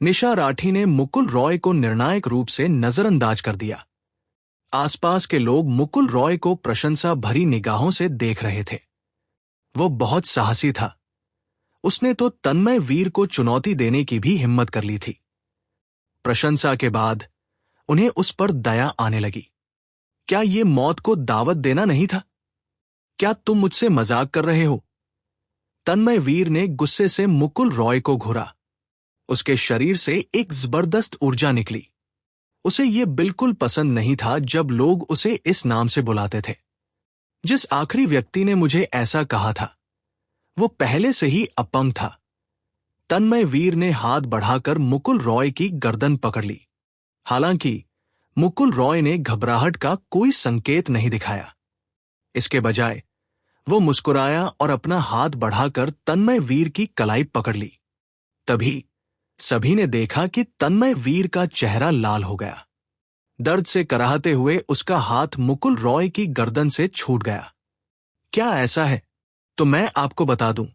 निशा राठी ने मुकुल रॉय को निर्णायक रूप से नजरअंदाज कर दिया। आसपास के लोग मुकुल रॉय को प्रशंसा भरी निगाहों से देख रहे थे। वो बहुत साहसी था। उसने तो तन्मय वीर को चुनौती देने की भी हिम्मत कर ली थी। प्रशंसा के बाद उन्हें उस पर दया आने लगी। क्या ये मौत को दावत देना नहीं था? क्या तुम मुझसे मजाक कर रहे हो? तन्मय वीर ने गुस्से से मुकुल रॉय को घूरा। उसके शरीर से एक जबरदस्त ऊर्जा निकली। उसे ये बिल्कुल पसंद नहीं था जब लोग उसे इस नाम से बुलाते थे। जिस आखिरी व्यक्ति ने मुझे ऐसा कहा था, वो पहले से ही अपंग था। तन्मय वीर ने हाथ बढ़ाकर मुकुल रॉय की गर्दन पकड़ ली। हालांकि मुकुल रॉय ने घबराहट का कोई संकेत नहीं दिखाया। इसके बजाय वो मुस्कुराया और अपना हाथ बढ़ाकर तन्मय वीर की कलाई पकड़ ली। तभी सभी ने देखा कि तन्मय वीर का चेहरा लाल हो गया। दर्द से कराहते हुए उसका हाथ मुकुल रॉय की गर्दन से छूट गया। क्या ऐसा है? तो मैं आपको बता दूं,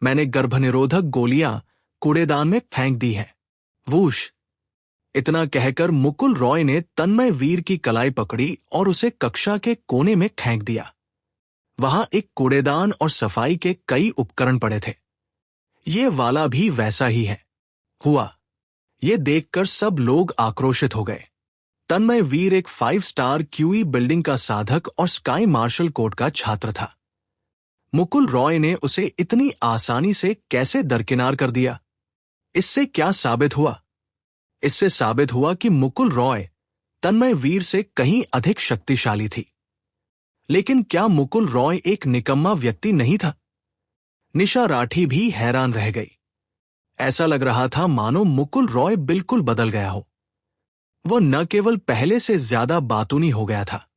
मैंने गर्भनिरोधक गोलियां कूड़ेदान में फेंक दी हैं। वूश! इतना कहकर मुकुल रॉय ने तन्मय वीर की कलाई पकड़ी और उसे कक्षा के कोने में फेंक दिया। वहां एक कूड़ेदान और सफाई के कई उपकरण पड़े थे। ये वाला भी वैसा ही है। हुआ ये देखकर सब लोग आक्रोशित हो गए। तन्मय वीर एक 5 स्टार क्यूई बिल्डिंग का साधक और स्काई मार्शल कोर्ट का छात्र था। मुकुल रॉय ने उसे इतनी आसानी से कैसे दरकिनार कर दिया? इससे क्या साबित हुआ? इससे साबित हुआ कि मुकुल रॉय तन्मय वीर से कहीं अधिक शक्तिशाली थी। लेकिन क्या मुकुल रॉय एक निकम्मा व्यक्ति नहीं था? निशा राठी भी हैरान रह गई। ऐसा लग रहा था मानो मुकुल रॉय बिल्कुल बदल गया हो। वो न केवल पहले से ज्यादा बातूनी हो गया था,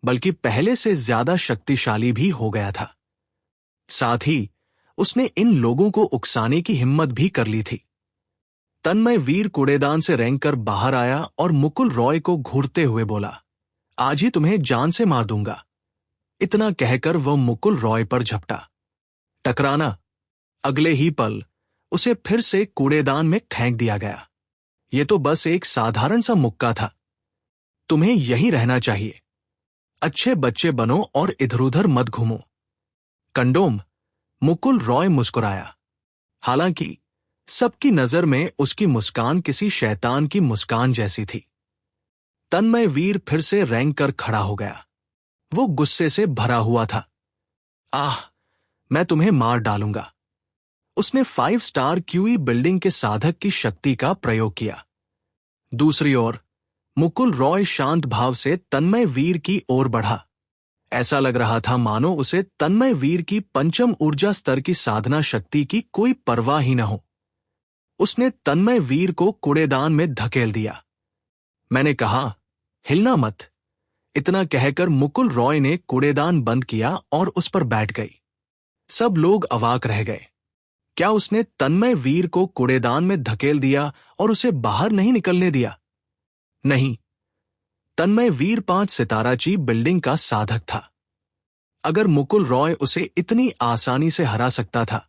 बल्कि पहले से ज्यादा शक्तिशाली भी हो गया था। साथ ही उसने इन लोगों को उकसाने की हिम्मत भी कर ली थी। तन्मय वीर कूड़ेदान से रेंगकर बाहर आया और मुकुल रॉय को घूरते हुए बोला, आज ही तुम्हें जान से मार दूंगा। इतना कहकर वह मुकुल रॉय पर झपटा। टकराना! अगले ही पल उसे फिर से कूड़ेदान में फेंक दिया गया। ये तो बस एक साधारण सा मुक्का था। तुम्हें यहीं रहना चाहिए। अच्छे बच्चे बनो और इधर-उधर मत घूमो। कंडोम! मुकुल रॉय मुस्कुराया। हालांकि सबकी नजर में उसकी मुस्कान किसी शैतान की मुस्कान जैसी थी। तन्मय वीर फिर से रेंग कर खड़ा हो गया। वो गुस्से से भरा हुआ था। आह! मैं तुम्हें मार डालूंगा। उसने 5 स्टार क्यूई बिल्डिंग के साधक की शक्ति का प्रयोग किया। दूसरी ओर मुकुल रॉय शांत भाव से तन्मय वीर की ओर बढ़ा। ऐसा लग रहा था मानो उसे तन्मय वीर की पंचम ऊर्जा स्तर की साधना शक्ति की कोई परवाह ही न हो। उसने तन्मय वीर को कूड़ेदान में धकेल दिया। मैंने कहा, हिलना मत। इतना कहकर मुकुल रॉय ने कूड़ेदान बंद किया और उस पर बैठ गई। सब लोग अवाक रह गए। क्या उसने तन्मय वीर को कूड़ेदान में धकेल दिया और उसे बाहर नहीं निकलने दिया? नहीं। तन्मय वीर 5 सिताराची बिल्डिंग का साधक था। अगर मुकुल रॉय उसे इतनी आसानी से हरा सकता था,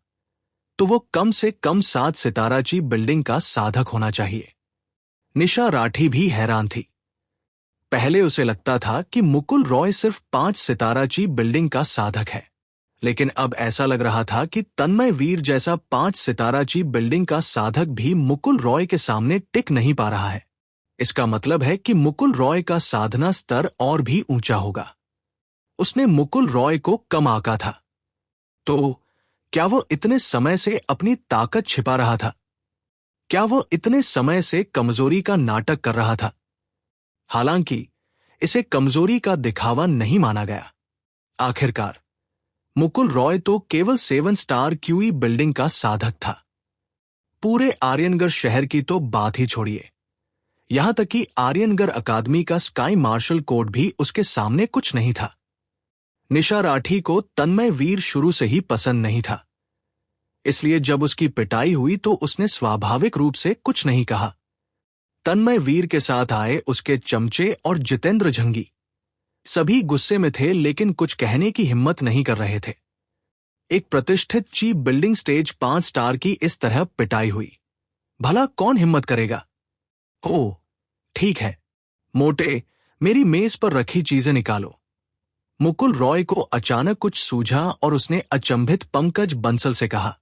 तो वो कम से कम 7 सिताराची बिल्डिंग का साधक होना चाहिए। निशा राठी भी हैरान थी। पहले उसे लगता था कि मुकुल रॉय सिर्फ 5 सिताराची बिल्डिंग का साधक है, लेकिन अब ऐसा लग रहा था कि तन्मय वीर जैसा 5 सिताराची बिल्डिंग का साधक भी मुकुल रॉय के सामने टिक नहीं पा रहा है। इसका मतलब है कि मुकुल रॉय का साधना स्तर और भी ऊंचा होगा। उसने मुकुल रॉय को कम आंका था। तो क्या वो इतने समय से अपनी ताकत छिपा रहा था? क्या वो इतने समय से कमजोरी का नाटक कर रहा था? हालांकि इसे कमजोरी का दिखावा नहीं माना गया। आखिरकार मुकुल रॉय तो केवल 7 स्टार क्यूई बिल्डिंग का साधक था। पूरे आर्यनगढ़ शहर की तो बात ही छोड़िए। यहां तक कि आर्यनगढ़ अकादमी का स्काई मार्शल कोड भी उसके सामने कुछ नहीं था। निशा राठी को तन्मय वीर शुरू से ही पसंद नहीं था। इसलिए जब उसकी पिटाई हुई तो उसने स्वाभाविक रूप से कुछ नहीं कहा। तन्मय वीर के साथ आए उसके चमचे और जितेंद्र झंगी सभी गुस्से में थे, लेकिन कुछ कहने की हिम्मत नहीं कर रहे थे। एक प्रतिष्ठित चीफ बिल्डिंग स्टेज 5 स्टार की इस तरह पिटाई हुई। भला कौन हिम्मत करेगा? ओह, ठीक है, मोटे, मेरी मेज पर रखी चीजें निकालो। मुकुल रॉय को अचानक कुछ सूझा और उसने अचंभित पंकज बंसल से कहा।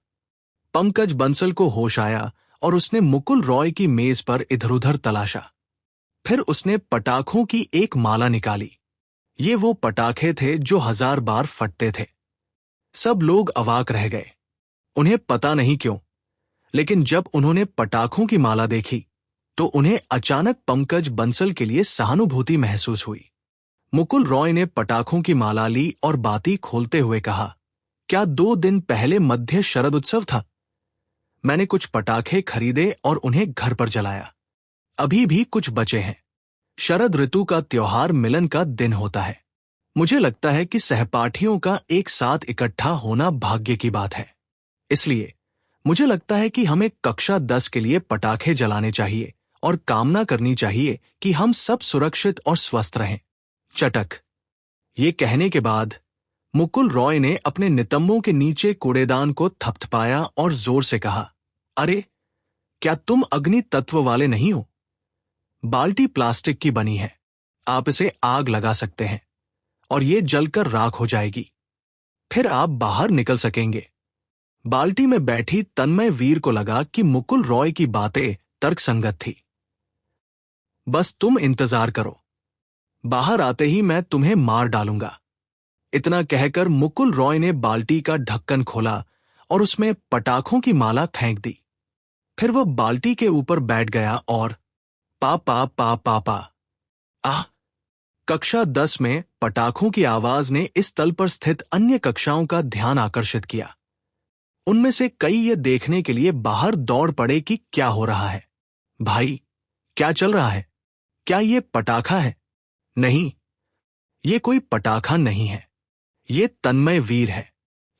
पंकज बंसल को होश आया और उसने मुकुल रॉय की मेज पर इधर-उधर तलाशा। फिर उसने पटाखों की एक माला निकाली। ये वो पटाखे थे जो 1000 बार फटते थे। सब लोग अवाक रह गए। उन्हें पता नहीं क्यों, लेकिन जब उन्होंने पटाखों की माला देखी तो उन्हें अचानक पंकज बंसल के लिए सहानुभूति महसूस हुई। मुकुल रॉय ने पटाखों की माला ली और बाती खोलते हुए कहा, क्या 2 दिन पहले मध्य शरद उत्सव था? मैंने कुछ पटाखे खरीदे और उन्हें घर पर जलाया। अभी भी कुछ बचे हैं। शरद ऋतु का त्योहार मिलन का दिन होता है। मुझे लगता है कि सहपाठियों का एक साथ इकट्ठा होना भाग्य की बात है। इसलिए मुझे लगता है कि हमें कक्षा 10 के लिए पटाखे जलाने चाहिए और कामना करनी चाहिए कि हम सब सुरक्षित और स्वस्थ रहें। चटक। ये कहने के बाद मुकुल रॉय ने अपने नितंबों के नीचे कूड़ेदान को थपथपाया और जोर से कहा, अरे, क्या तुम अग्नि तत्व वाले नहीं हो? बाल्टी प्लास्टिक की बनी है। आप इसे आग लगा सकते हैं और ये जलकर राख हो जाएगी। फिर आप बाहर निकल सकेंगे। बाल्टी में बैठी तन्मय वीर को लगा कि मुकुल रॉय की बातें तर्कसंगत थी। बस तुम इंतजार करो, बाहर आते ही मैं तुम्हें मार डालूंगा। इतना कहकर मुकुल रॉय ने बाल्टी का ढक्कन खोला और उसमें पटाखों की माला फेंक दी। फिर वह बाल्टी के ऊपर बैठ गया और पा पा पा पा पा। आह! कक्षा 10 में पटाखों की आवाज ने इस तल पर स्थित अन्य कक्षाओं का ध्यान आकर्षित किया। उनमें से कई ये देखने के लिए बाहर दौड़ पड़े कि क्या हो रहा है। भाई, क्या चल रहा है? क्या ये पटाखा है? नहीं, ये कोई पटाखा नहीं है। ये तन्मय वीर है।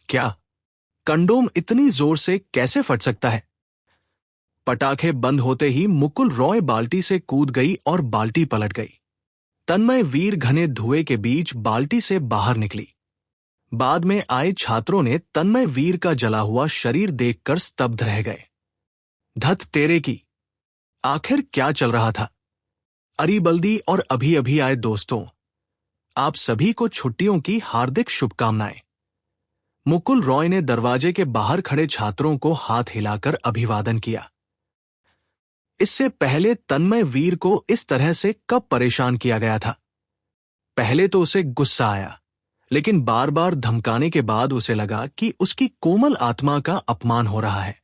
क्या कंडोम इतनी जोर से कैसे फट सकता है? पटाखे बंद होते ही मुकुल रॉय बाल्टी से कूद गई और बाल्टी पलट गई। तन्मय वीर घने धुएं के बीच बाल्टी से बाहर निकली। बाद में आए छात्रों ने तन्मय वीर का जला हुआ शरीर देखकर स्तब्ध रह गए। धत तेरे की, आखिर क्या चल रहा था? अरीबल्दी और अभी अभी आए दोस्तों, आप सभी को छुट्टियों की हार्दिक शुभकामनाएं। मुकुल रॉय ने दरवाजे के बाहर खड़े छात्रों को हाथ हिलाकर अभिवादन किया। इससे पहले तन्मय वीर को इस तरह से कब परेशान किया गया था? पहले तो उसे गुस्सा आया, लेकिन बार बार धमकाने के बाद उसे लगा कि उसकी कोमल आत्मा का अपमान हो रहा है।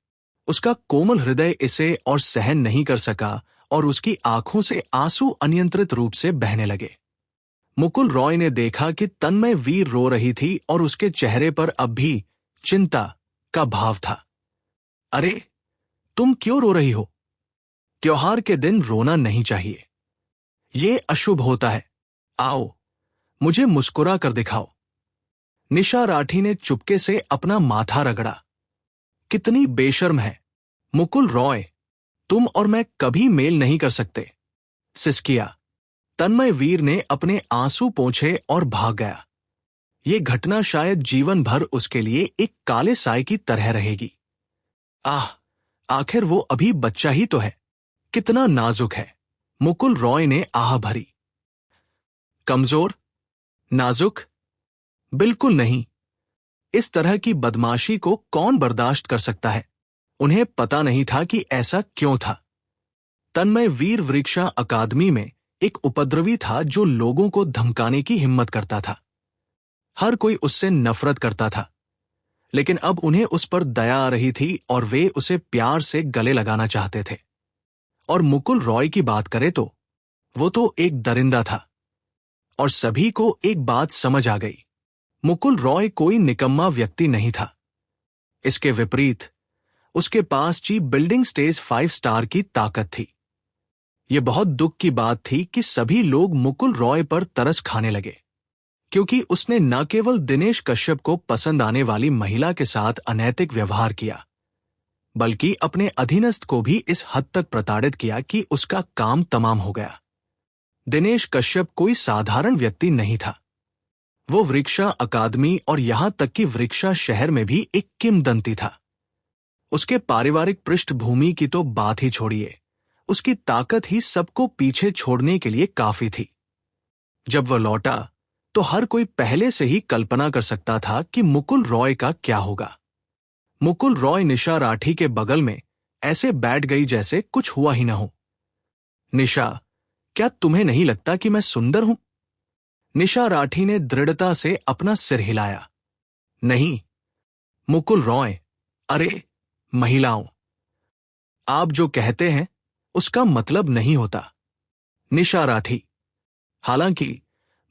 उसका कोमल हृदय इसे और सहन नहीं कर सका और उसकी आंखों से आंसू अनियंत्रित रूप से बहने लगे। मुकुल रॉय ने देखा कि तन्मय वीर रो रही थी और उसके चेहरे पर अब भी चिंता का भाव था। अरे, तुम क्यों रो रही हो? त्योहार के दिन रोना नहीं चाहिए। ये अशुभ होता है। आओ, मुझे मुस्कुरा कर दिखाओ। निशा राठी ने चुपके से अपना माथा रगड़ा। कितनी बेशर्म है। मुकुल रॉय, तुम और मैं कभी मेल नहीं कर सकते, सिसकिया। तन्मय वीर ने अपने आंसू पोंछे और भाग गया। ये घटना शायद जीवन भर उसके लिए एक काले साए की तरह रहेगी। आह, आखिर वो अभी बच्चा ही तो है। कितना नाजुक है। मुकुल रॉय ने आह भरी। कमजोर? नाजुक? बिल्कुल नहीं। इस तरह की बदमाशी को कौन बर्दाश्त कर सकता है? उन्हें पता नहीं था कि ऐसा क्यों था। तन्मय वीर वृक्षा अकादमी में एक उपद्रवी था जो लोगों को धमकाने की हिम्मत करता था। हर कोई उससे नफरत करता था, लेकिन अब उन्हें उस पर दया आ रही थी और वे उसे प्यार से गले लगाना चाहते थे। और मुकुल रॉय की बात करें तो वो तो एक दरिंदा था। और सभी को एक बात समझ आ गई, मुकुल रॉय कोई निकम्मा व्यक्ति नहीं था। इसके विपरीत उसके पास चीप बिल्डिंग स्टेज 5 स्टार की ताकत थी। यह बहुत दुख की बात थी कि सभी लोग मुकुल रॉय पर तरस खाने लगे, क्योंकि उसने न केवल दिनेश कश्यप को पसंद आने वाली महिला के साथ अनैतिक व्यवहार किया, बल्कि अपने अधीनस्थ को भी इस हद तक प्रताड़ित किया कि उसका काम तमाम हो गया। दिनेश कश्यप कोई साधारण व्यक्ति नहीं था। वो वृक्षा अकादमी और यहां तक कि वृक्षा शहर में भी एक किंवदंती था। उसके पारिवारिक पृष्ठभूमि की तो बात ही छोड़िए, उसकी ताकत ही सबको पीछे छोड़ने के लिए काफी थी। जब वह लौटा तो हर कोई पहले से ही कल्पना कर सकता था कि मुकुल रॉय का क्या होगा। मुकुल रॉय निशा राठी के बगल में ऐसे बैठ गई जैसे कुछ हुआ ही न हो। निशा, क्या तुम्हें नहीं लगता कि मैं सुंदर हूं? निशा राठी ने दृढ़ता से अपना सिर हिलाया। नहीं, मुकुल रॉय, अरे महिलाओं, आप जो कहते हैं उसका मतलब नहीं होता। निशा राठी। हालांकि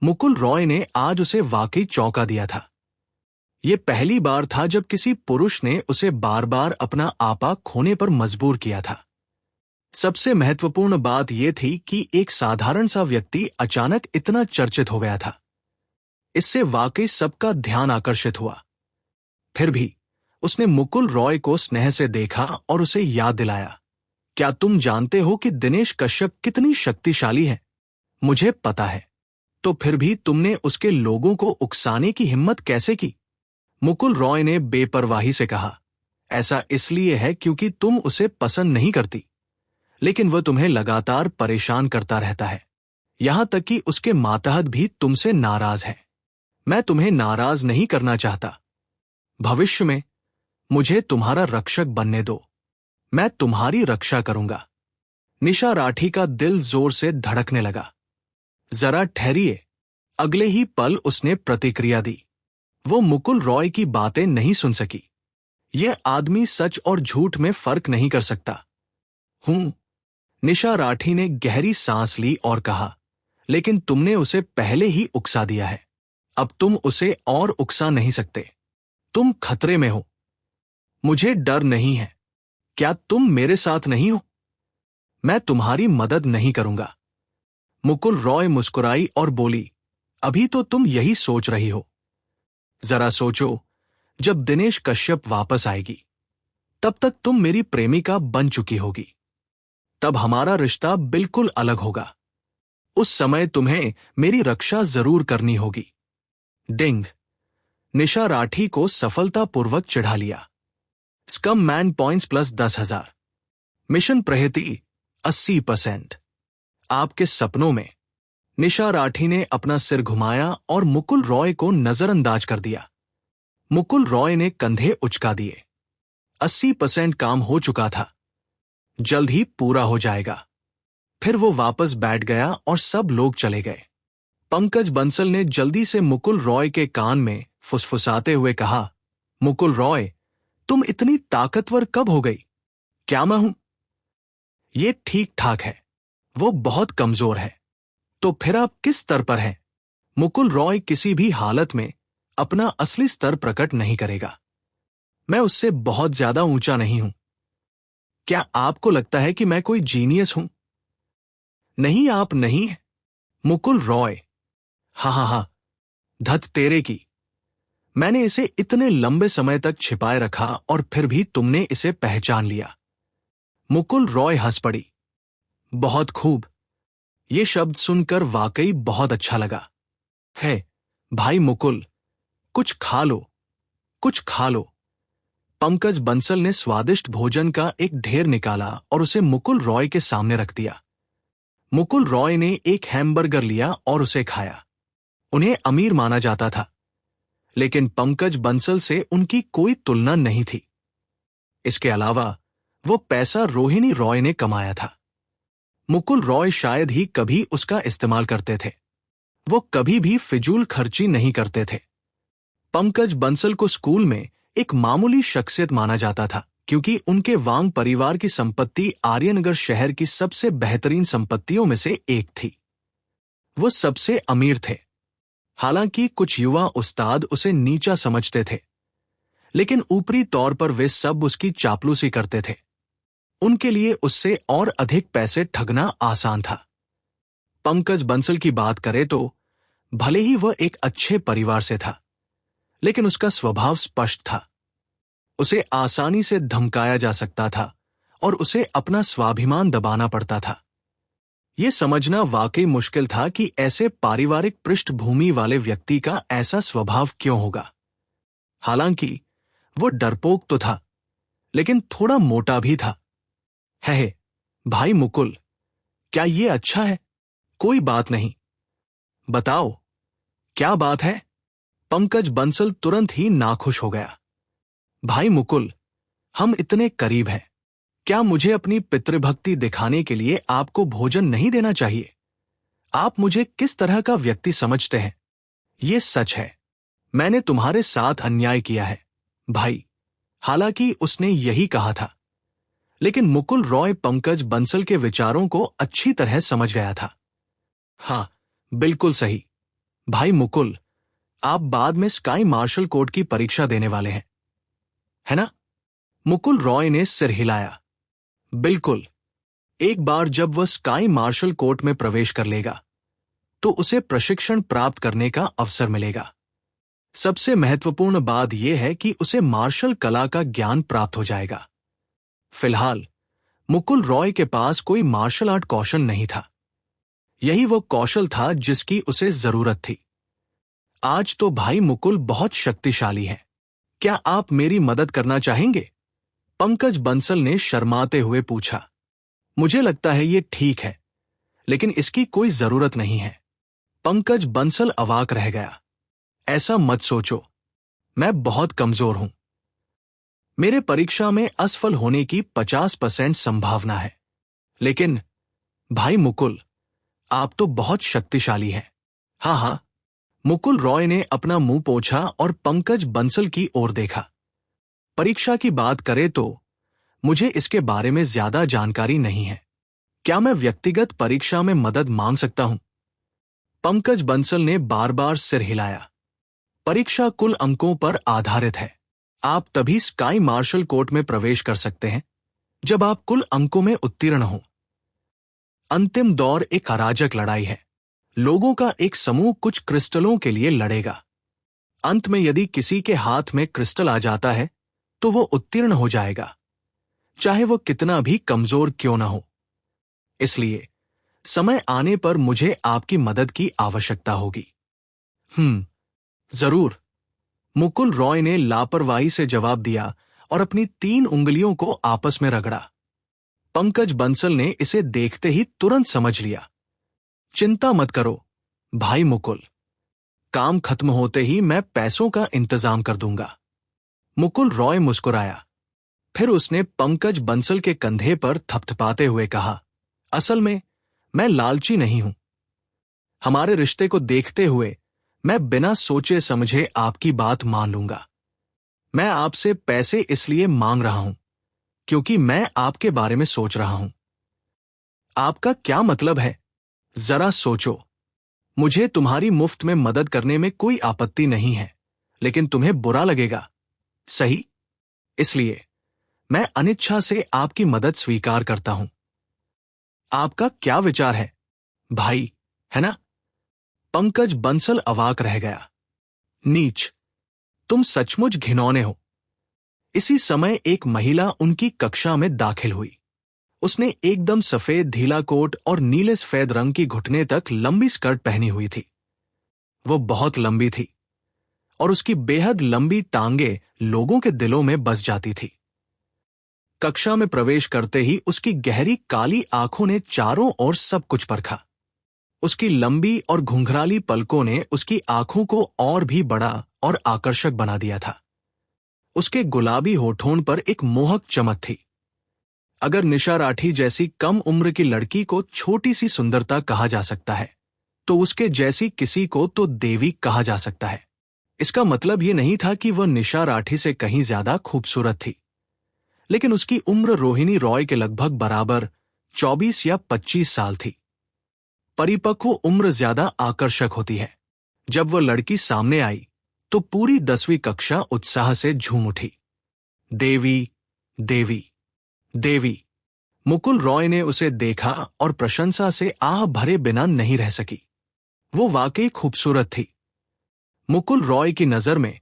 मुकुल रॉय ने आज उसे वाकई चौंका दिया था। यह पहली बार था जब किसी पुरुष ने उसे बार बार अपना आपा खोने पर मजबूर किया था। सबसे महत्वपूर्ण बात यह थी कि एक साधारण सा व्यक्ति अचानक इतना चर्चित हो गया था। इससे वाकई सबका ध्यान आकर्षित हुआ। फिर भी उसने मुकुल रॉय को स्नेह से देखा और उसे याद दिलाया, क्या तुम जानते हो कि दिनेश कश्यप कितनी शक्तिशाली है? मुझे पता है। तो फिर भी तुमने उसके लोगों को उकसाने की हिम्मत कैसे की? मुकुल रॉय ने बेपरवाही से कहा, ऐसा इसलिए है क्योंकि तुम उसे पसंद नहीं करती, लेकिन वह तुम्हें लगातार परेशान करता रहता है। यहां तक कि उसके मातहत भी तुमसे नाराज है। मैं तुम्हें नाराज नहीं करना चाहता। भविष्य में मुझे तुम्हारा रक्षक बनने दो। मैं तुम्हारी रक्षा करूंगा। निशा राठी का दिल जोर से धड़कने लगा। जरा ठहरिए। अगले ही पल उसने प्रतिक्रिया दी। वो मुकुल रॉय की बातें नहीं सुन सकी। यह आदमी सच और झूठ में फर्क नहीं कर सकता। हूं। निशा राठी ने गहरी सांस ली और कहा, लेकिन तुमने उसे पहले ही उकसा दिया है। अब तुम उसे और उकसा नहीं सकते। तुम खतरे में हो। मुझे डर नहीं है। क्या तुम मेरे साथ नहीं हो? मैं तुम्हारी मदद नहीं करूंगा। मुकुल रॉय मुस्कुराई और बोली, अभी तो तुम यही सोच रही हो। जरा सोचो, जब दिनेश कश्यप वापस आएगी, तब तक तुम मेरी प्रेमिका बन चुकी होगी। तब हमारा रिश्ता बिल्कुल अलग होगा। उस समय तुम्हें मेरी रक्षा जरूर करनी होगी। डिंग। निशा राठी को सफलतापूर्वक चिढ़ा लिया। Scum man points plus 10,000। Mission प्रगति 80%। आपके सपनों में। निशा राठी ने अपना सिर घुमाया और मुकुल रॉय को नजरअंदाज कर दिया। मुकुल रॉय ने कंधे उचका दिए। 80% काम हो चुका था। जल्द ही पूरा हो जाएगा। फिर वो वापस बैठ गया और सब लोग चले गए। पंकज बंसल ने जल्दी से मुकुल रॉय के कान में फुसफुसाते हुए कहा, मुकुल रॉय, तुम इतनी ताकतवर कब हो गई? क्या मैं हूं? ये ठीक ठाक है। वो बहुत कमजोर है। तो फिर आप किस स्तर पर हैं? मुकुल रॉय किसी भी हालत में अपना असली स्तर प्रकट नहीं करेगा। मैं उससे बहुत ज्यादा ऊंचा नहीं हूं। क्या आपको लगता है कि मैं कोई जीनियस हूं? नहीं, आप नहीं हैं। मुकुल रॉय। हाँ, धत तेरे की। मैंने इसे इतने लंबे समय तक छिपाए रखा और फिर भी तुमने इसे पहचान लिया। मुकुल रॉय हंस पड़ी। बहुत खूब। ये शब्द सुनकर वाकई बहुत अच्छा लगा। है भाई मुकुल, कुछ खा लो, कुछ खा लो। पंकज बंसल ने स्वादिष्ट भोजन का एक ढेर निकाला और उसे मुकुल रॉय के सामने रख दिया। मुकुल रॉय ने एक हैमबर्गर लिया और उसे खाया। उन्हें अमीर माना जाता था, लेकिन पंकज बंसल से उनकी कोई तुलना नहीं थी। इसके अलावा वो पैसा रोहिणी रॉय ने कमाया था। मुकुल रॉय शायद ही कभी उसका इस्तेमाल करते थे। वो कभी भी फिजूल खर्ची नहीं करते थे। पंकज बंसल को स्कूल में एक मामूली शख्सियत माना जाता था, क्योंकि उनके वांग परिवार की संपत्ति आर्यनगर शहर की सबसे बेहतरीन संपत्तियों में से एक थी। वो सबसे अमीर थे। हालांकि कुछ युवा उस्ताद उसे नीचा समझते थे, लेकिन ऊपरी तौर पर वे सब उसकी चापलूसी करते थे। उनके लिए उससे और अधिक पैसे ठगना आसान था। पंकज बंसल की बात करें तो भले ही वह एक अच्छे परिवार से था, लेकिन उसका स्वभाव स्पष्ट था। उसे आसानी से धमकाया जा सकता था और उसे अपना स्वाभिमान दबाना पड़ता था। यह समझना वाकई मुश्किल था कि ऐसे पारिवारिक पृष्ठभूमि वाले व्यक्ति का ऐसा स्वभाव क्यों होगा। हालांकि वो डरपोक तो था, लेकिन थोड़ा मोटा भी था। है भाई मुकुल, क्या ये अच्छा है? कोई बात नहीं। बताओ, क्या बात है? पंकज बंसल तुरंत ही नाखुश हो गया। भाई मुकुल, हम इतने करीब हैं। क्या मुझे अपनी पितृभक्ति दिखाने के लिए आपको भोजन नहीं देना चाहिए? आप मुझे किस तरह का व्यक्ति समझते हैं? ये सच है, मैंने तुम्हारे साथ अन्याय किया है भाई। हालांकि उसने यही कहा था, लेकिन मुकुल रॉय पंकज बंसल के विचारों को अच्छी तरह समझ गया था। हाँ, बिल्कुल सही। भाई मुकुल, आप बाद में स्काई मार्शल कोर्ट की परीक्षा देने वाले हैं, है ना? मुकुल रॉय ने सिर हिलाया। बिल्कुल। एक बार जब वह स्काई मार्शल कोर्ट में प्रवेश कर लेगा, तो उसे प्रशिक्षण प्राप्त करने का अवसर मिलेगा। सबसे महत्वपूर्ण बात यह है कि उसे मार्शल कला का ज्ञान प्राप्त हो जाएगा। फिलहाल मुकुल रॉय के पास कोई मार्शल आर्ट कौशल नहीं था। यही वो कौशल था जिसकी उसे जरूरत थी। आज तो भाई मुकुल बहुत शक्तिशाली है। क्या आप मेरी मदद करना चाहेंगे? पंकज बंसल ने शर्माते हुए पूछा। मुझे लगता है ये ठीक है, लेकिन इसकी कोई जरूरत नहीं है। पंकज बंसल अवाक रह गया। ऐसा मत सोचो, मैं बहुत कमजोर हूं। मेरे परीक्षा में असफल होने की 50% संभावना है। लेकिन भाई मुकुल, आप तो बहुत शक्तिशाली हैं। हाँ हाँ। मुकुल रॉय ने अपना मुंह पोंछा और पंकज बंसल की ओर देखा। परीक्षा की बात करें तो मुझे इसके बारे में ज्यादा जानकारी नहीं है। क्या मैं व्यक्तिगत परीक्षा में मदद मांग सकता हूं? पंकज बंसल ने बार बार सिर हिलाया। परीक्षा कुल अंकों पर आधारित है। आप तभी स्काई मार्शल कोर्ट में प्रवेश कर सकते हैं जब आप कुल अंकों में उत्तीर्ण हो। अंतिम दौर एक अराजक लड़ाई है। लोगों का एक समूह कुछ क्रिस्टलों के लिए लड़ेगा। अंत में यदि किसी के हाथ में क्रिस्टल आ जाता है तो वो उत्तीर्ण हो जाएगा, चाहे वो कितना भी कमजोर क्यों न हो। इसलिए समय आने पर मुझे आपकी मदद की आवश्यकता होगी। जरूर, मुकुल रॉय ने लापरवाही से जवाब दिया और अपनी 3 उंगलियों को आपस में रगड़ा। पंकज बंसल ने इसे देखते ही तुरंत समझ लिया। चिंता मत करो भाई मुकुल, काम खत्म होते ही मैं पैसों का इंतजाम कर दूंगा। मुकुल रॉय मुस्कुराया। फिर उसने पंकज बंसल के कंधे पर थपथपाते हुए कहा, असल में मैं लालची नहीं हूं। हमारे रिश्ते को देखते हुए मैं बिना सोचे समझे आपकी बात मान लूंगा। मैं आपसे पैसे इसलिए मांग रहा हूं क्योंकि मैं आपके बारे में सोच रहा हूं। आपका क्या मतलब है? जरा सोचो। मुझे तुम्हारी मुफ्त में मदद करने में कोई आपत्ति नहीं है, लेकिन तुम्हें बुरा लगेगा, सही? इसलिए मैं अनिच्छा से आपकी मदद स्वीकार करता हूं। आपका क्या विचार है भाई, है ना? पंकज बंसल अवाक रह गया। नीच, तुम सचमुच घिनौने हो। इसी समय एक महिला उनकी कक्षा में दाखिल हुई। उसने एकदम सफेद ढीला कोट और नीले सफेद रंग की घुटने तक लंबी स्कर्ट पहनी हुई थी। वो बहुत लंबी थी और उसकी बेहद लंबी टांगे लोगों के दिलों में बस जाती थी। कक्षा में प्रवेश करते ही उसकी गहरी काली आंखों ने चारों ओर सब कुछ परखा। उसकी लंबी और घुंघराली पलकों ने उसकी आंखों को और भी बड़ा और आकर्षक बना दिया था। उसके गुलाबी होठों पर एक मोहक चमक थी। अगर निशा राठी जैसी कम उम्र की लड़की को छोटी सी सुंदरता कहा जा सकता है, तो उसके जैसी किसी को तो देवी कहा जा सकता है। इसका मतलब ये नहीं था कि वह निशा राठी से कहीं ज्यादा खूबसूरत थी, लेकिन उसकी उम्र रोहिणी रॉय के लगभग बराबर 24 या 25 साल थी। परिपक्व उम्र ज्यादा आकर्षक होती है। जब वह लड़की सामने आई तो पूरी 10वीं कक्षा उत्साह से झूम उठी। देवी, देवी, देवी। मुकुल रॉय ने उसे देखा और प्रशंसा से आह भरे बिना नहीं रह सकी। वो वाकई खूबसूरत थी। मुकुल रॉय की नजर में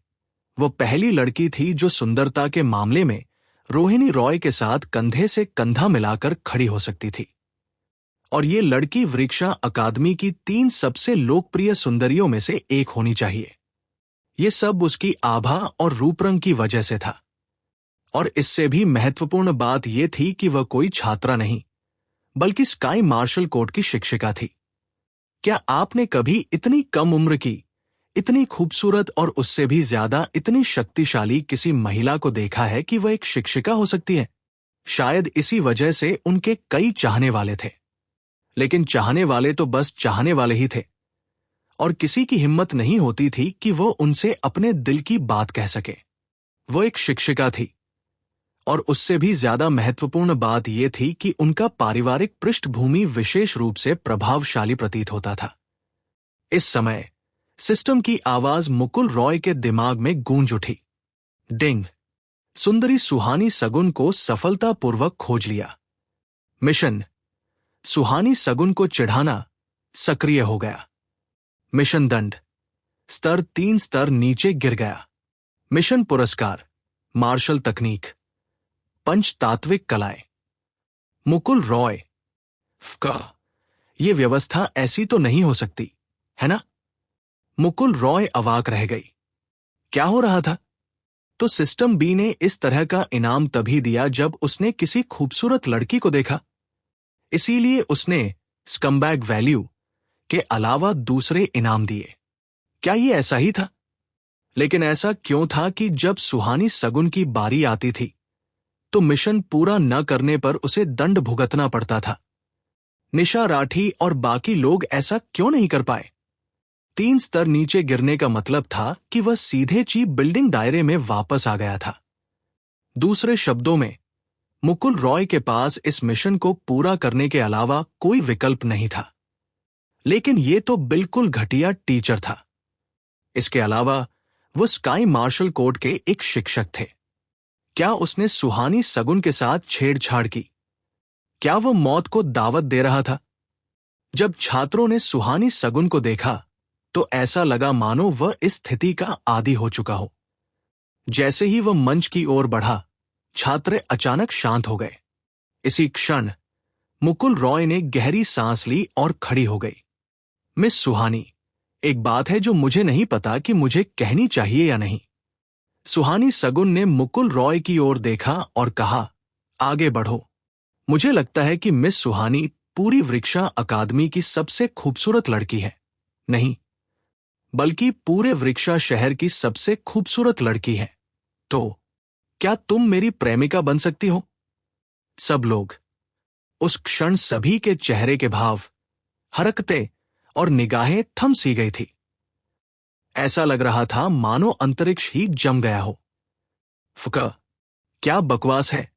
वो पहली लड़की थी जो सुंदरता के मामले में रोहिणी रॉय के साथ कंधे से कंधा मिलाकर खड़ी हो सकती थी। और ये लड़की वृक्षा अकादमी की 3 सबसे लोकप्रिय सुंदरियों में से एक होनी चाहिए। ये सब उसकी आभा और रूप रंग की वजह से था। और इससे भी महत्वपूर्ण बात यह थी कि वह कोई छात्रा नहीं, बल्कि स्काई मार्शल कोर्ट की शिक्षिका थी। क्या आपने कभी इतनी कम उम्र की, इतनी खूबसूरत और उससे भी ज्यादा इतनी शक्तिशाली किसी महिला को देखा है कि वह एक शिक्षिका हो सकती है? शायद इसी वजह से उनके कई चाहने वाले थे। लेकिन चाहने वाले तो बस चाहने वाले ही थे, और किसी की हिम्मत नहीं होती थी कि वो उनसे अपने दिल की बात कह सके। वो एक शिक्षिका थी, और उससे भी ज्यादा महत्वपूर्ण बात यह थी कि उनका पारिवारिक पृष्ठभूमि विशेष रूप से प्रभावशाली प्रतीत होता था। इस समय सिस्टम की आवाज मुकुल रॉय के दिमाग में गूंज उठी। डिंग। सुंदरी सुहानी सगुन को सफलतापूर्वक खोज लिया। मिशन। सुहानी सगुन को चिढ़ाना सक्रिय हो गया। मिशन दंड। स्तर 3 स्तर नीचे गिर गया। मिशन पुरस्कार। मार्शल तकनीक, पंचतात्विक कलाएं। मुकुल रॉय का ये व्यवस्था ऐसी तो नहीं हो सकती, है ना? मुकुल रॉय अवाक रह गई। क्या हो रहा था? तो सिस्टम बी ने इस तरह का इनाम तभी दिया जब उसने किसी खूबसूरत लड़की को देखा। इसीलिए उसने स्कम्बैग वैल्यू के अलावा दूसरे इनाम दिए। क्या ये ऐसा ही था? लेकिन ऐसा क्यों था कि जब सुहानी सगुन की बारी आती थी तो मिशन पूरा न करने पर उसे दंड भुगतना पड़ता था? निशा राठी और बाकी लोग ऐसा क्यों नहीं कर पाए? 3 स्तर नीचे गिरने का मतलब था कि वह सीधे चीफ बिल्डिंग दायरे में वापस आ गया था। दूसरे शब्दों में, मुकुल रॉय के पास इस मिशन को पूरा करने के अलावा कोई विकल्प नहीं था। लेकिन यह तो बिल्कुल घटिया टीचर था। इसके अलावा वो स्काई मार्शल कोर्ट के एक शिक्षक थे। क्या उसने सुहानी सगुन के साथ छेड़छाड़ की? क्या वह मौत को दावत दे रहा था? जब छात्रों ने सुहानी सगुन को देखा तो ऐसा लगा मानो वह इस स्थिति का आदी हो चुका हो। जैसे ही वह मंच की ओर बढ़ा, छात्र अचानक शांत हो गए। इसी क्षण मुकुल रॉय ने गहरी सांस ली और खड़ी हो गई। मिस सुहानी, एक बात है जो मुझे नहीं पता कि मुझे कहनी चाहिए या नहीं। सुहानी सगुन ने मुकुल रॉय की ओर देखा और कहा, आगे बढ़ो। मुझे लगता है कि मिस सुहानी पूरी वृक्षा अकादमी की सबसे खूबसूरत लड़की है। नहीं, बल्कि पूरे वृक्षा शहर की सबसे खूबसूरत लड़की है। तो क्या तुम मेरी प्रेमिका बन सकती हो? सब लोग। उस क्षण सभी के चेहरे के भाव, हरकतें और निगाहें थम सी गई थी। ऐसा लग रहा था मानो अंतरिक्ष ही जम गया हो। फुका, क्या बकवास है?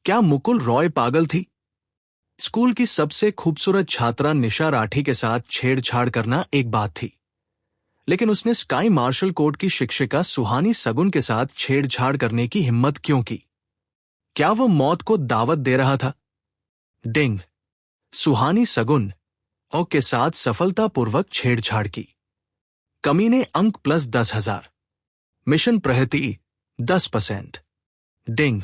क्या मुकुल रॉय पागल थी? स्कूल की सबसे खूबसूरत छात्रा निशा राठी के साथ छेड़छाड़ करना एक बात थी, लेकिन उसने स्काई मार्शल कोर्ट की शिक्षिका सुहानी सगुन के साथ छेड़छाड़ करने की हिम्मत क्यों की? क्या वह मौत को दावत दे रहा था? डिंग। सुहानी सगुन और के साथ सफलतापूर्वक छेड़छाड़ की। कमीने अंक प्लस 10,000। मिशन प्रगति 10%। डिंग।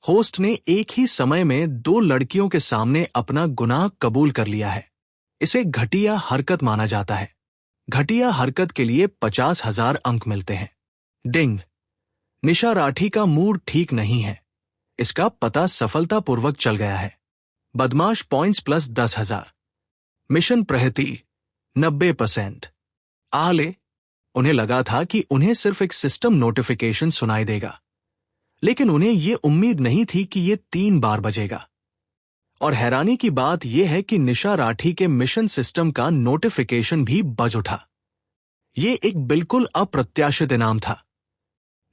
होस्ट ने एक ही समय में 2 लड़कियों के सामने अपना गुनाह कबूल कर लिया है। इसे घटिया हरकत माना जाता है। घटिया हरकत के लिए 50,000 अंक मिलते हैं। डिंग। निशा राठी का मूड ठीक नहीं है। इसका पता सफलतापूर्वक चल गया है। बदमाश पॉइंट्स प्लस 10,000। मिशन प्रगति 90%। आले। उन्हें लगा था कि उन्हें सिर्फ एक सिस्टम नोटिफिकेशन सुनाई देगा, लेकिन उन्हें यह उम्मीद नहीं थी कि यह 3 बार बजेगा। और हैरानी की बात यह है कि निशा राठी के मिशन सिस्टम का नोटिफिकेशन भी बज उठा। यह एक बिल्कुल अप्रत्याशित इनाम था।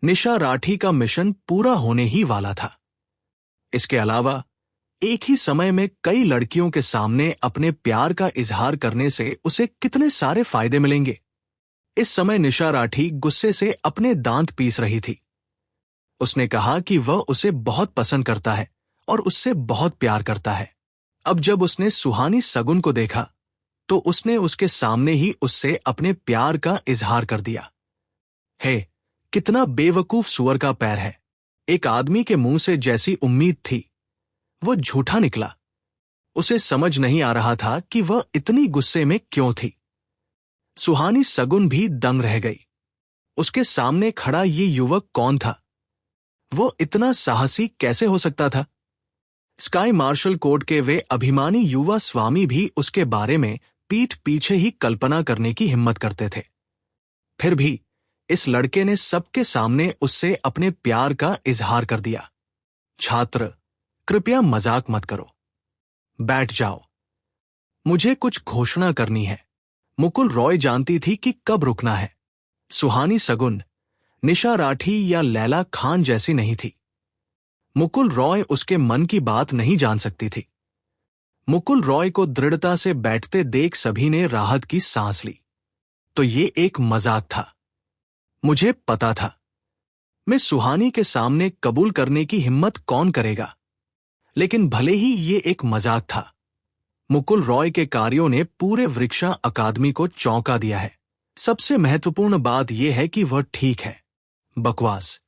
निशा राठी का मिशन पूरा होने ही वाला था। इसके अलावा एक ही समय में कई लड़कियों के सामने अपने प्यार का इजहार करने से उसे कितने सारे फायदे मिलेंगे। इस समय निशा राठी गुस्से से अपने दांत पीस रही थी। उसने कहा कि वह उसे बहुत पसंद करता है और उससे बहुत प्यार करता है। अब जब उसने सुहानी सगुन को देखा तो उसने उसके सामने ही उससे अपने प्यार का इजहार कर दिया। हे, कितना बेवकूफ सुअर का पैर है। एक आदमी के मुंह से जैसी उम्मीद थी, वो झूठा निकला। उसे समझ नहीं आ रहा था कि वह इतनी गुस्से में क्यों थी। सुहानी सगुन भी दंग रह गई। उसके सामने खड़ा ये युवक कौन था? वो इतना साहसी कैसे हो सकता था? स्काई मार्शल कोर्ट के वे अभिमानी युवा स्वामी भी उसके बारे में पीठ पीछे ही कल्पना करने की हिम्मत करते थे। फिर भी इस लड़के ने सबके सामने उससे अपने प्यार का इजहार कर दिया। छात्र, कृपया मजाक मत करो। बैठ जाओ। मुझे कुछ घोषणा करनी है। मुकुल रॉय जानती थी कि कब रुकना है। सुहानी सगुन, निशा राठी या लैला खान जैसी नहीं थी। मुकुल रॉय उसके मन की बात नहीं जान सकती थी। मुकुल रॉय को दृढ़ता से बैठते देख सभी ने राहत की सांस ली। तो ये एक मजाक था। मुझे पता था। मिस सुहानी के सामने कबूल करने की हिम्मत कौन करेगा? लेकिन भले ही ये एक मजाक था, मुकुल रॉय के कार्यों ने पूरे वृक्षा अकादमी को चौंका दिया है। सबसे महत्वपूर्ण बात यह है कि वह ठीक है। बकवास।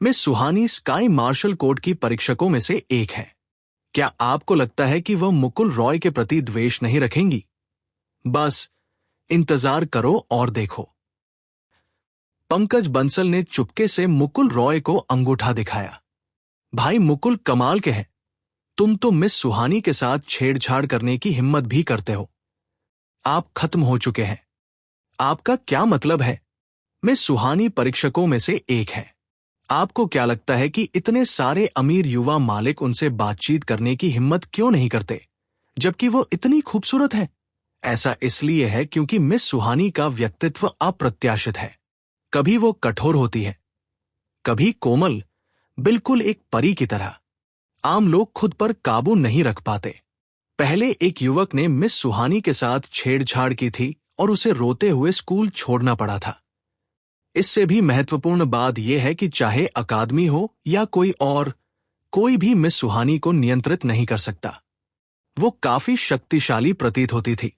मिस सुहानी स्काई मार्शल कोर्ट की परीक्षकों में से एक है। क्या आपको लगता है कि वह मुकुल रॉय के प्रति द्वेष नहीं रखेंगी? बस इंतजार करो और देखो। पंकज बंसल ने चुपके से मुकुल रॉय को अंगूठा दिखाया। भाई मुकुल कमाल के हैं। तुम तो मिस सुहानी के साथ छेड़छाड़ करने की हिम्मत भी करते हो। आप खत्म हो चुके हैं। आपका क्या मतलब है? मिस सुहानी परीक्षकों में से एक है। आपको क्या लगता है कि इतने सारे अमीर युवा मालिक उनसे बातचीत करने की हिम्मत क्यों नहीं करते, जबकि वो इतनी खूबसूरत है? ऐसा इसलिए है क्योंकि मिस सुहानी का व्यक्तित्व अप्रत्याशित है। कभी वो कठोर होती है, कभी कोमल, बिल्कुल एक परी की तरह। आम लोग खुद पर काबू नहीं रख पाते। पहले एक युवक ने मिस सुहानी के साथ छेड़छाड़ की थी और उसे रोते हुए स्कूल छोड़ना पड़ा था। इससे भी महत्वपूर्ण बात यह है कि चाहे अकादमी हो या कोई और, कोई भी मिस सुहानी को नियंत्रित नहीं कर सकता। वो काफी शक्तिशाली प्रतीत होती थी।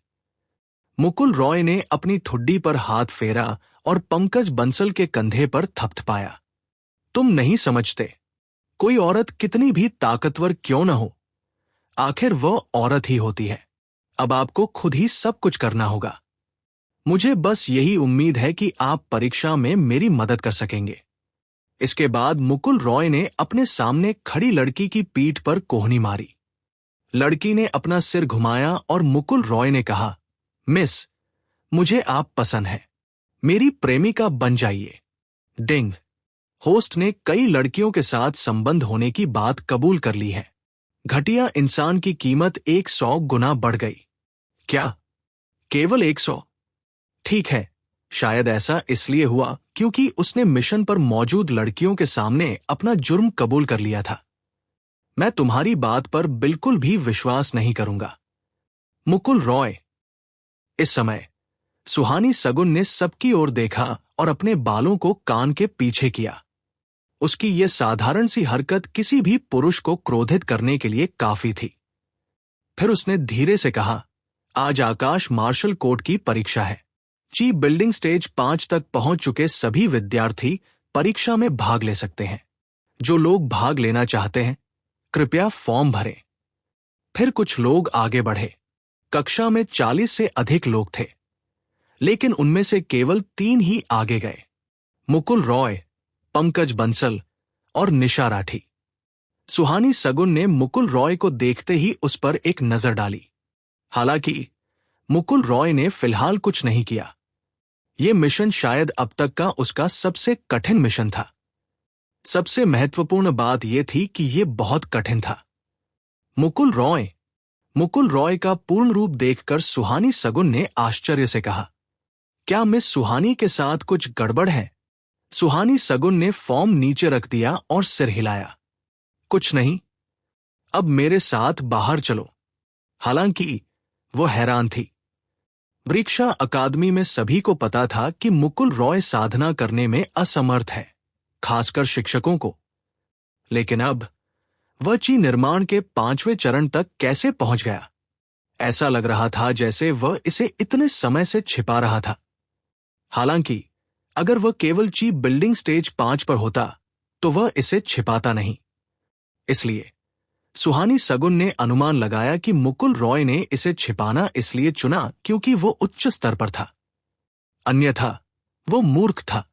मुकुल रॉय ने अपनी ठुड्डी पर हाथ फेरा और पंकज बंसल के कंधे पर थपथपाया। तुम नहीं समझते, कोई औरत कितनी भी ताकतवर क्यों न हो, आखिर वह औरत ही होती है। अब आपको खुद ही सब कुछ करना होगा। मुझे बस यही उम्मीद है कि आप परीक्षा में मेरी मदद कर सकेंगे। इसके बाद मुकुल रॉय ने अपने सामने खड़ी लड़की की पीठ पर कोहनी मारी। लड़की ने अपना सिर घुमाया और मुकुल रॉय ने कहा, मिस, मुझे आप पसंद है। मेरी प्रेमिका बन जाइए। डिंग। होस्ट ने कई लड़कियों के साथ संबंध होने की बात कबूल कर ली है। घटिया इंसान की कीमत 100 गुना बढ़ गई। क्या? केवल 100? ठीक है, शायद ऐसा इसलिए हुआ क्योंकि उसने मिशन पर मौजूद लड़कियों के सामने अपना जुर्म कबूल कर लिया था। मैं तुम्हारी बात पर बिल्कुल भी विश्वास नहीं करूंगा। मुकुल रॉय। इस समय सुहानी सगुन ने सबकी ओर देखा और अपने बालों को कान के पीछे किया। उसकी यह साधारण सी हरकत किसी भी पुरुष को क्रोधित करने के लिए काफी थी। फिर उसने धीरे से कहा, आज आकाश मार्शल कोर्ट की परीक्षा है। ची बिल्डिंग स्टेज 5 तक पहुंच चुके सभी विद्यार्थी परीक्षा में भाग ले सकते हैं। जो लोग भाग लेना चाहते हैं, कृपया फॉर्म भरें। फिर कुछ लोग आगे बढ़े। कक्षा में 40 से अधिक लोग थे, लेकिन उनमें से केवल 3 ही आगे गए। मुकुल रॉय, पंकज बंसल और निशा राठी। सुहानी सगुन ने मुकुल रॉय को देखते ही उस पर एक नजर डाली। हालांकि मुकुल रॉय ने फिलहाल कुछ नहीं किया। यह मिशन शायद अब तक का उसका सबसे कठिन मिशन था। सबसे महत्वपूर्ण बात यह थी कि यह बहुत कठिन था। मुकुल रॉय का पूर्ण रूप देखकर सुहानी सगुन ने आश्चर्य से कहा, क्या मिस सुहानी के साथ कुछ गड़बड़ है? सुहानी सगुन ने फॉर्म नीचे रख दिया और सिर हिलाया। कुछ नहीं, अब मेरे साथ बाहर चलो। हालांकि वो हैरान थी। वृक्षा अकादमी में सभी को पता था कि मुकुल रॉय साधना करने में असमर्थ है, खासकर शिक्षकों को। लेकिन अब वह ची निर्माण के 5वें चरण तक कैसे पहुंच गया? ऐसा लग रहा था जैसे वह इसे इतने समय से छिपा रहा था। हालांकि अगर वह केवल ची बिल्डिंग स्टेज 5 पर होता तो वह इसे छिपाता नहीं। इसलिए सुहानी सगुन ने अनुमान लगाया कि मुकुल रॉय ने इसे छिपाना इसलिए चुना क्योंकि वो उच्च स्तर पर था। अन्यथा वो मूर्ख था।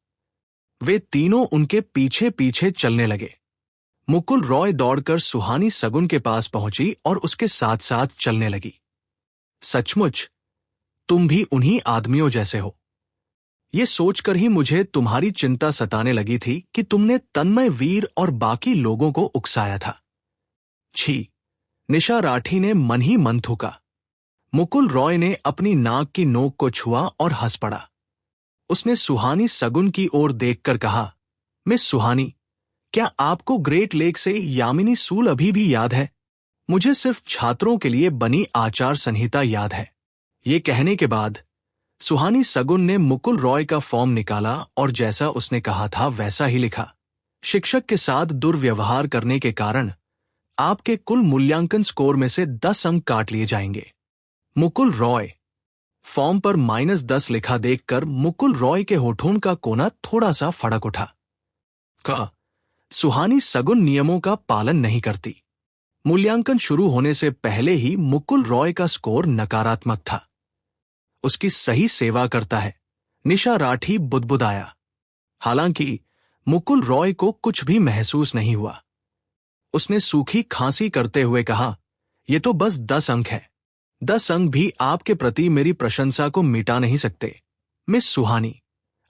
वे तीनों उनके पीछे पीछे चलने लगे। मुकुल रॉय दौड़कर सुहानी सगुन के पास पहुंची और उसके साथ साथ चलने लगी। सचमुच तुम भी उन्हीं आदमियों जैसे हो। ये सोचकर ही मुझे तुम्हारी चिंता सताने लगी थी कि तुमने तन्मय वीर और बाकी लोगों को उकसाया था। छी, निशा राठी ने मन ही मन थूका। मुकुल रॉय ने अपनी नाक की नोक को छुआ और हंस पड़ा। उसने सुहानी सगुन की ओर देखकर कहा, मिस सुहानी, क्या आपको ग्रेट लेक से यामिनी सूल अभी भी याद है? मुझे सिर्फ छात्रों के लिए बनी आचार संहिता याद है। ये कहने के बाद सुहानी सगुन ने मुकुल रॉय का फॉर्म निकाला और जैसा उसने कहा था वैसा ही लिखा। शिक्षक के साथ दुर्व्यवहार करने के कारण आपके कुल मूल्यांकन स्कोर में से 10 अंक काट लिए जाएंगे। मुकुल रॉय। फॉर्म पर -10 लिखा देखकर मुकुल रॉय के होठों का कोना थोड़ा सा फड़क उठा। सुहानी सगुन नियमों का पालन नहीं करती। मूल्यांकन शुरू होने से पहले ही मुकुल रॉय का स्कोर नकारात्मक था। उसकी सही सेवा करता है, निशा राठी बुदबुदाया। हालांकि मुकुल रॉय को कुछ भी महसूस नहीं हुआ। उसने सूखी खांसी करते हुए कहा, यह तो बस 10 अंक है। 10 अंक भी आपके प्रति मेरी प्रशंसा को मिटा नहीं सकते। मिस सुहानी,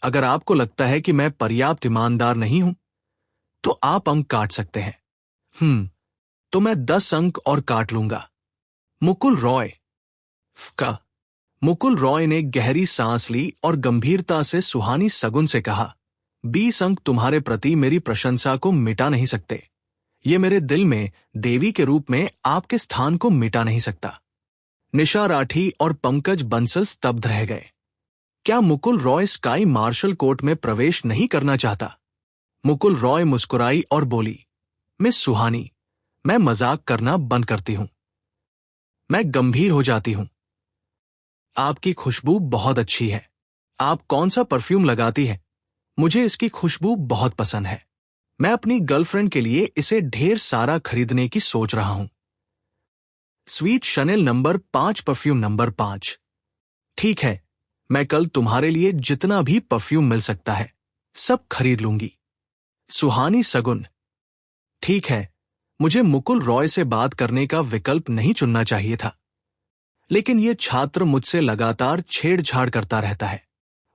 अगर आपको लगता है कि मैं पर्याप्त ईमानदार नहीं हूं तो आप अंक काट सकते हैं। तो मैं 10 अंक और काट लूंगा। मुकुल रॉय का। मुकुल रॉय ने गहरी सांस ली और गंभीरता से सुहानी सगुन से कहा, 20 अंक तुम्हारे प्रति मेरी प्रशंसा को मिटा नहीं सकते। ये मेरे दिल में देवी के रूप में आपके स्थान को मिटा नहीं सकता। निशा राठी और पंकज बंसल स्तब्ध रह गए। क्या Mukul Roy sky marshal court में प्रवेश नहीं करना चाहता? मुकुल रॉय मुस्कुराई और बोली, मिस सुहानी, मैं मजाक करना बंद करती हूं। मैं गंभीर हो जाती हूं। आपकी खुशबू बहुत अच्छी है। आप कौन सा परफ्यूम लगाती हैं? मुझे इसकी खुशबू बहुत पसंद है। मैं अपनी गर्लफ्रेंड के लिए इसे ढेर सारा खरीदने की सोच रहा हूं। Sweet Chanel number 5 perfume number 5। ठीक है, मैं कल तुम्हारे लिए जितना भी परफ्यूम मिल सकता है सब खरीद लूंगी। सुहानी सगुन। ठीक है, मुझे मुकुल रॉय से बात करने का विकल्प नहीं चुनना चाहिए था, लेकिन यह छात्र मुझसे लगातार छेड़छाड़ करता रहता है।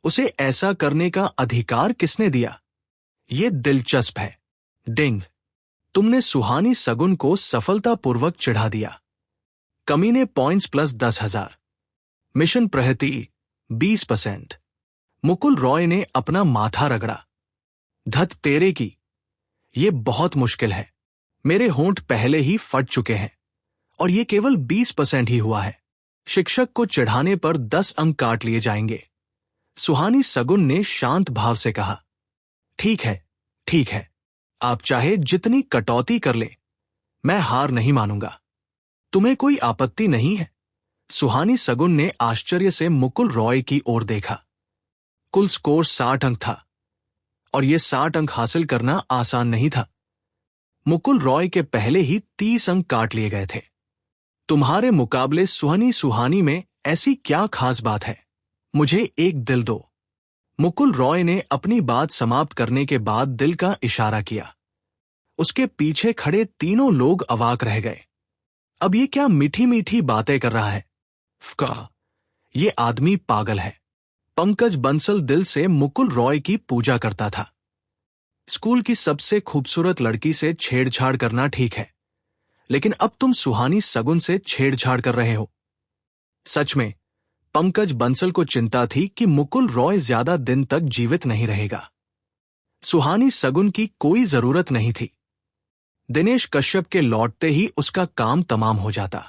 उसे ऐसा करने का अधिकार किसने दिया? यह दिलचस्प है। डिंग। तुमने सुहानी सगुन को सफलतापूर्वक चिढ़ा दिया। कमीने पॉइंट्स प्लस 10,000। मिशन प्रगति 20%। मुकुल रॉय ने अपना माथा रगड़ा। धत तेरे की, यह बहुत मुश्किल है। मेरे होंठ पहले ही फट चुके हैं और यह केवल 20% ही हुआ है। शिक्षक को चिढ़ाने पर 10 अंक काट लिए जाएंगे। सुहानी सगुन ने शांत भाव से कहा, ठीक है, ठीक है, आप चाहे जितनी कटौती कर ले, मैं हार नहीं मानूंगा। तुम्हें कोई आपत्ति नहीं है? सुहानी सगुन ने आश्चर्य से मुकुल रॉय की ओर देखा। कुल स्कोर 60 अंक था और यह 60 अंक हासिल करना आसान नहीं था। मुकुल रॉय के पहले ही 30 अंक काट लिए गए थे। तुम्हारे मुकाबले सुहानी में ऐसी क्या खास बात है? मुझे एक दिल दो। मुकुल रॉय ने अपनी बात समाप्त करने के बाद दिल का इशारा किया। उसके पीछे खड़े तीनों लोग अवाक रह गए। अब ये क्या मीठी मीठी बातें कर रहा है? ये आदमी पागल है। पंकज बंसल दिल से मुकुल रॉय की पूजा करता था। स्कूल की सबसे खूबसूरत लड़की से छेड़छाड़ करना ठीक है, लेकिन अब तुम सुहानी सगुन से छेड़छाड़ कर रहे हो। सच में पंकज बंसल को चिंता थी कि मुकुल रॉय ज्यादा दिन तक जीवित नहीं रहेगा। सुहानी सगुन की कोई जरूरत नहीं थी। दिनेश कश्यप के लौटते ही उसका काम तमाम हो जाता।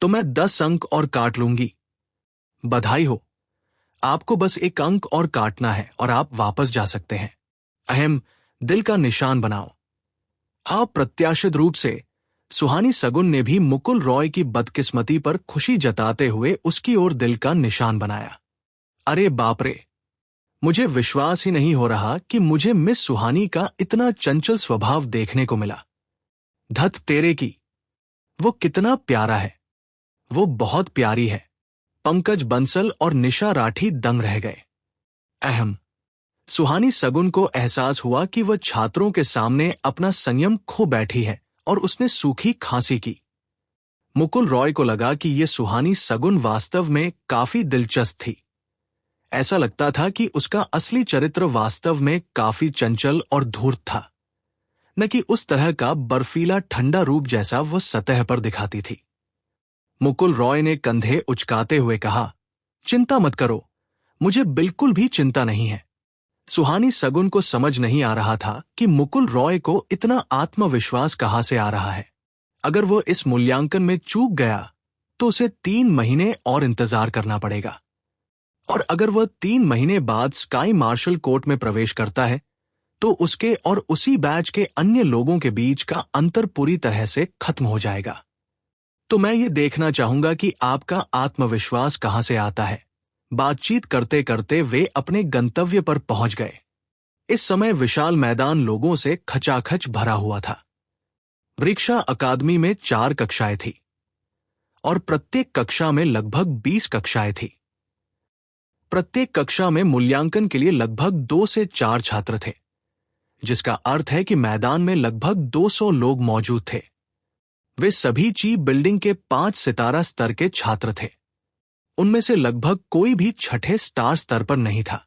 तो मैं 10 अंक और काट लूंगी। बधाई हो, आपको बस एक अंक और काटना है और आप वापस जा सकते हैं। अहम, दिल का निशान बनाओ। अप्रत्याशित रूप से सुहानी सगुन ने भी मुकुल रॉय की बदकिस्मती पर खुशी जताते हुए उसकी ओर दिल का निशान बनाया। अरे बाप रे, मुझे विश्वास ही नहीं हो रहा कि मुझे मिस सुहानी का इतना चंचल स्वभाव देखने को मिला। धत तेरे की, वो कितना प्यारा है। वो बहुत प्यारी है। पंकज बंसल और निशा राठी दंग रह गए। अहम, सुहानी सगुन को एहसास हुआ कि वह छात्रों के सामने अपना संयम खो बैठी है और उसने सूखी खांसी की। मुकुल रॉय को लगा कि यह सुहानी सगुन वास्तव में काफी दिलचस्प थी। ऐसा लगता था कि उसका असली चरित्र वास्तव में काफी चंचल और धूर्त था, न कि उस तरह का बर्फीला ठंडा रूप जैसा वह सतह पर दिखाती थी। मुकुल रॉय ने कंधे उचकाते हुए कहा, चिंता मत करो, मुझे बिल्कुल भी चिंता नहीं है। सुहानी सगुन को समझ नहीं आ रहा था कि मुकुल रॉय को इतना आत्मविश्वास कहाँ से आ रहा है। अगर वो इस मूल्यांकन में चूक गया तो उसे 3 महीने और इंतजार करना पड़ेगा, और अगर वह 3 महीने बाद स्काई मार्शल कोर्ट में प्रवेश करता है तो उसके और उसी बैच के अन्य लोगों के बीच का अंतर पूरी तरह से खत्म हो जाएगा। तो मैं ये देखना चाहूंगा कि आपका आत्मविश्वास कहाँ से आता है। बातचीत करते करते वे अपने गंतव्य पर पहुंच गए। इस समय विशाल मैदान लोगों से खचाखच भरा हुआ था। वृक्षा अकादमी में 4 कक्षाएं थी और प्रत्येक कक्षा में लगभग 20 कक्षाएं थी। प्रत्येक कक्षा में मूल्यांकन के लिए लगभग 2 से 4 छात्र थे, जिसका अर्थ है कि मैदान में लगभग 200 लोग मौजूद थे। वे सभी ची बिल्डिंग के 5 सितारा स्तर के छात्र थे। उनमें से लगभग कोई भी छठे स्टार स्तर पर नहीं था।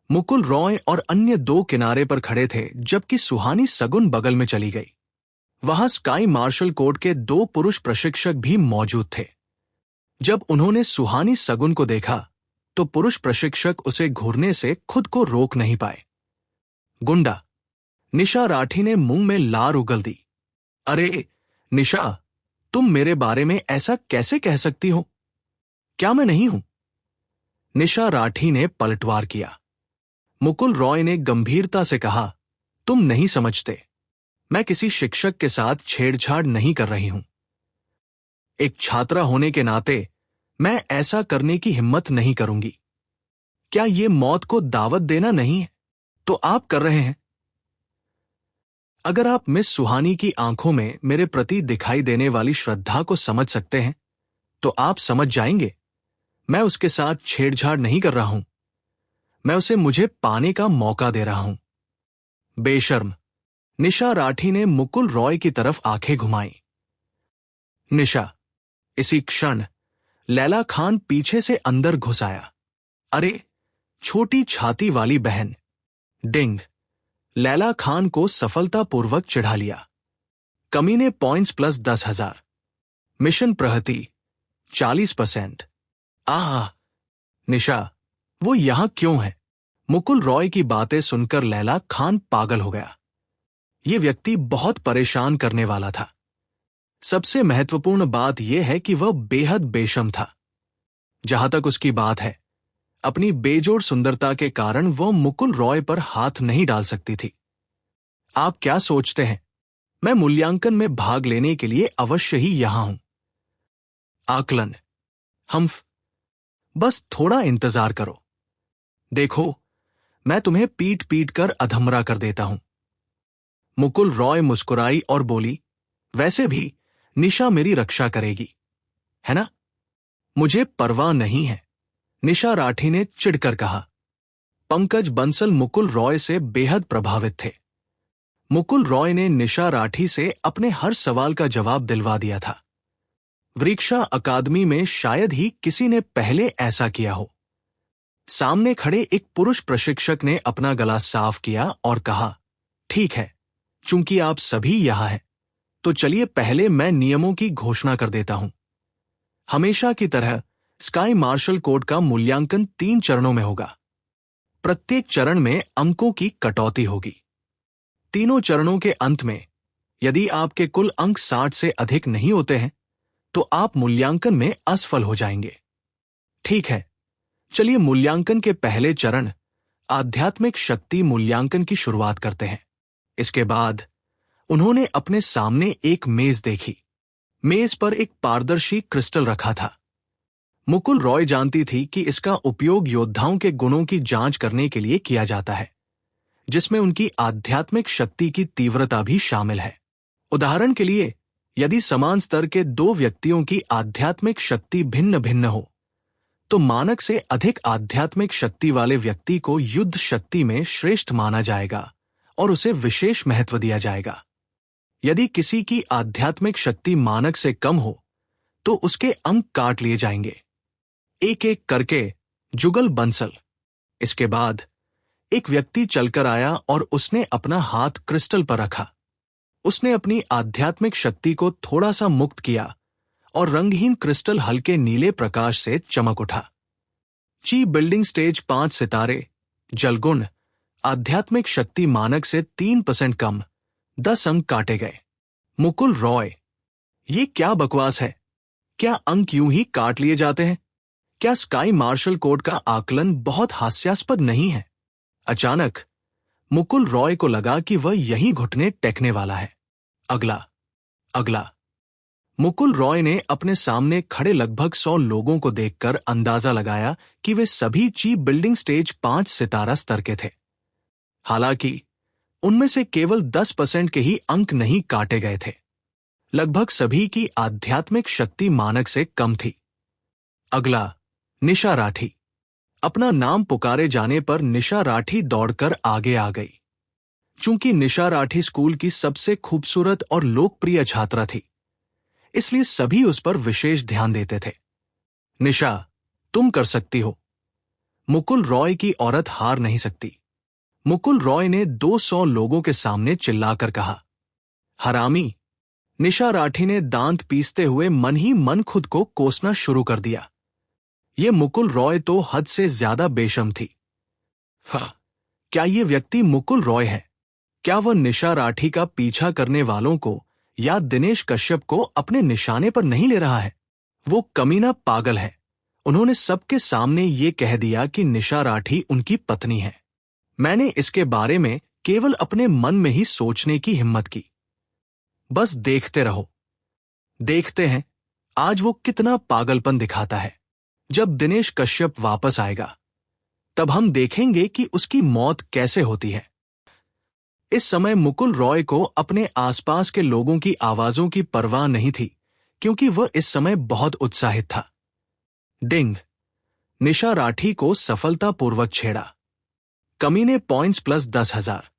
मुकुल रॉय और अन्य 2 किनारे पर खड़े थे, जबकि सुहानी सगुन बगल में चली गई। वहां स्काई मार्शल कोर्ट के 2 पुरुष प्रशिक्षक भी मौजूद थे। जब उन्होंने सुहानी सगुन को देखा तो पुरुष प्रशिक्षक उसे घूरने से खुद को रोक नहीं पाए। गुंडा, निशा राठी ने मुंह में लार उगल दी। अरे निशा, तुम मेरे बारे में ऐसा कैसे कह सकती हो? क्या मैं नहीं हूं? निशा राठी ने पलटवार किया। मुकुल रॉय ने गंभीरता से कहा, तुम नहीं समझते, मैं किसी शिक्षक के साथ छेड़छाड़ नहीं कर रही हूं। एक छात्रा होने के नाते मैं ऐसा करने की हिम्मत नहीं करूंगी। क्या ये मौत को दावत देना नहीं है? तो आप कर रहे हैं। अगर आप मिस सुहानी की आंखों में मेरे प्रति दिखाई देने वाली श्रद्धा को समझ सकते हैं तो आप समझ जाएंगे मैं उसके साथ छेड़छाड़ नहीं कर रहा हूं। मैं उसे मुझे पाने का मौका दे रहा हूं। बेशर्म, निशा राठी ने मुकुल रॉय की तरफ आंखें घुमाई। निशा, इसी क्षण लैला खान पीछे से अंदर घुस आया। अरे छोटी छाती वाली बहन, डिंग। लैला खान को सफलतापूर्वक चिढ़ा लिया। कमीने पॉइंट्स प्लस 10,000। मिशन प्रगति 40%। आह निशा, वो यहां क्यों है? मुकुल रॉय की बातें सुनकर लैला खान पागल हो गया। ये व्यक्ति बहुत परेशान करने वाला था। सबसे महत्वपूर्ण बात यह है कि वह बेहद बेशर्म था। जहां तक उसकी बात है, अपनी बेजोड़ सुंदरता के कारण वह मुकुल रॉय पर हाथ नहीं डाल सकती थी। आप क्या सोचते हैं? मैं मूल्यांकन में भाग लेने के लिए अवश्य ही यहां हूं। आकलन, हम्फ, बस थोड़ा इंतजार करो। देखो, मैं तुम्हें पीट पीट कर अधमरा कर देता हूं। मुकुल रॉय मुस्कुराई और बोली, वैसे भी निशा मेरी रक्षा करेगी, है ना? मुझे परवाह नहीं है, निशा राठी ने चिढ़कर कहा। पंकज बंसल मुकुल रॉय से बेहद प्रभावित थे। मुकुल रॉय ने निशा राठी से अपने हर सवाल का जवाब दिलवा दिया था। वृक्षा अकादमी में शायद ही किसी ने पहले ऐसा किया हो। सामने खड़े एक पुरुष प्रशिक्षक ने अपना गला साफ किया और कहा, ठीक है, चूंकि आप सभी यहां हैं तो चलिए पहले मैं नियमों की घोषणा कर देता हूं। हमेशा की तरह स्काई मार्शल कोर्ट का मूल्यांकन 3 चरणों में होगा। प्रत्येक चरण में अंकों की कटौती होगी। तीनों चरणों के अंत में यदि आपके कुल अंक 60 से अधिक नहीं होते हैं तो आप मूल्यांकन में असफल हो जाएंगे। ठीक है, चलिए मूल्यांकन के पहले चरण आध्यात्मिक शक्ति मूल्यांकन की शुरुआत करते हैं। इसके बाद उन्होंने अपने सामने एक मेज देखी। मेज पर एक पारदर्शी क्रिस्टल रखा था। मुकुल रॉय जानती थी कि इसका उपयोग योद्धाओं के गुणों की जांच करने के लिए किया जाता है, जिसमें उनकी आध्यात्मिक शक्ति की तीव्रता भी शामिल है। उदाहरण के लिए, यदि समान स्तर के 2 व्यक्तियों की आध्यात्मिक शक्ति भिन्न भिन्न हो तो मानक से अधिक आध्यात्मिक शक्ति वाले व्यक्ति को युद्ध शक्ति में श्रेष्ठ माना जाएगा और उसे विशेष महत्व दिया जाएगा। यदि किसी की आध्यात्मिक शक्ति मानक से कम हो तो उसके अंग काट लिए जाएंगे, एक एक करके, जुगल बंसल। इसके बाद एक व्यक्ति चलकर आया और उसने अपना हाथ क्रिस्टल पर रखा। उसने अपनी आध्यात्मिक शक्ति को थोड़ा सा मुक्त किया और रंगहीन क्रिस्टल हल्के नीले प्रकाश से चमक उठा। ची बिल्डिंग स्टेज 5 सितारे, जलगुण, आध्यात्मिक शक्ति मानक से 3% कम, 10 अंक काटे गए। मुकुल रॉय, ये क्या बकवास है? क्या अंक यूं ही काट लिए जाते हैं? क्या स्काई मार्शल कोड का आकलन बहुत हास्यास्पद नहीं है? अचानक मुकुल रॉय को लगा कि वह यहीं घुटने टेकने वाला है। अगला, अगला। मुकुल रॉय ने अपने सामने खड़े लगभग 100 लोगों को देखकर अंदाजा लगाया कि वे सभी ची बिल्डिंग स्टेज 5 सितारा स्तर के थे। हालांकि उनमें से केवल 10% के ही अंक नहीं काटे गए थे। लगभग सभी की आध्यात्मिक शक्ति मानक से कम थी। अगला, निशा राठी। अपना नाम पुकारे जाने पर निशा राठी दौड़कर आगे आ गई। चूंकि निशा राठी स्कूल की सबसे खूबसूरत और लोकप्रिय छात्रा थी, इसलिए सभी उस पर विशेष ध्यान देते थे। निशा, तुम कर सकती हो। मुकुल रॉय की औरत हार नहीं सकती। मुकुल रॉय ने 200 लोगों के सामने चिल्लाकर कहा। हरामी, निशा राठी ने दांत पीसते हुए मन ही मन खुद को कोसना शुरू कर दिया। ये मुकुल रॉय तो हद से ज्यादा बेशर्म थी। हाँ, क्या ये व्यक्ति मुकुल रॉय है? क्या वह निशा राठी का पीछा करने वालों को या दिनेश कश्यप को अपने निशाने पर नहीं ले रहा है? वो कमीना पागल है। उन्होंने सबके सामने ये कह दिया कि निशा राठी उनकी पत्नी है। मैंने इसके बारे में केवल अपने मन में ही सोचने की हिम्मत की। बस देखते रहो। देखते हैं आज वो कितना पागलपन दिखाता है। जब दिनेश कश्यप वापस आएगा तब हम देखेंगे कि उसकी मौत कैसे होती है। इस समय मुकुल रॉय को अपने आसपास के लोगों की आवाजों की परवाह नहीं थी, क्योंकि वह इस समय बहुत उत्साहित था। डिंग, निशा राठी को सफलतापूर्वक छेड़ा। कमीने पॉइंट्स प्लस 10,000।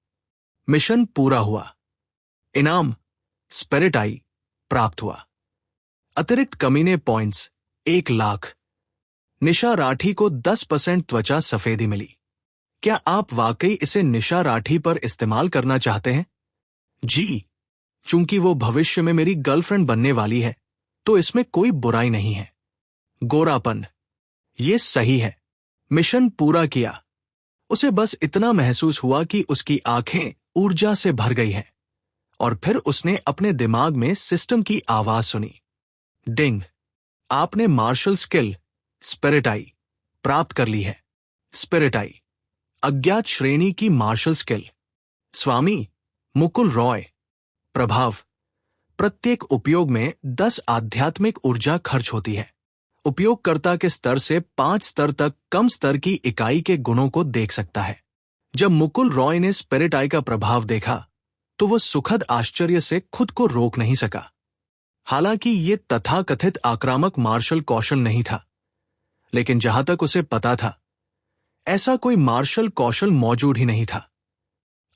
मिशन पूरा हुआ। इनाम स्पिरिट आई प्राप्त हुआ। अतिरिक्त कमीने पॉइंट्स 1,00,000। निशा राठी को 10% त्वचा सफेदी मिली। क्या आप वाकई इसे निशा राठी पर इस्तेमाल करना चाहते हैं? जी, चूंकि वो भविष्य में मेरी गर्लफ्रेंड बनने वाली है तो इसमें कोई बुराई नहीं है। गोरापन, ये सही है। मिशन पूरा किया। उसे बस इतना महसूस हुआ कि उसकी आंखें ऊर्जा से भर गई हैं, और फिर उसने अपने दिमाग में सिस्टम की आवाज सुनी। डिंग, आपने मार्शल स्किल स्पिरिट आई प्राप्त कर ली है। स्पिरिट आई, अज्ञात श्रेणी की मार्शल स्किल। स्वामी मुकुल रॉय। प्रभाव, प्रत्येक उपयोग में 10 आध्यात्मिक ऊर्जा खर्च होती है। उपयोगकर्ता के स्तर से 5 स्तर तक कम स्तर की इकाई के गुणों को देख सकता है। जब मुकुल रॉय ने स्पिरिट आई का प्रभाव देखा तो वह सुखद आश्चर्य से खुद को रोक नहीं सका। हालांकि ये तथाकथित आक्रामक मार्शल कौशल नहीं था, लेकिन जहां तक उसे पता था ऐसा कोई मार्शल कौशल मौजूद ही नहीं था।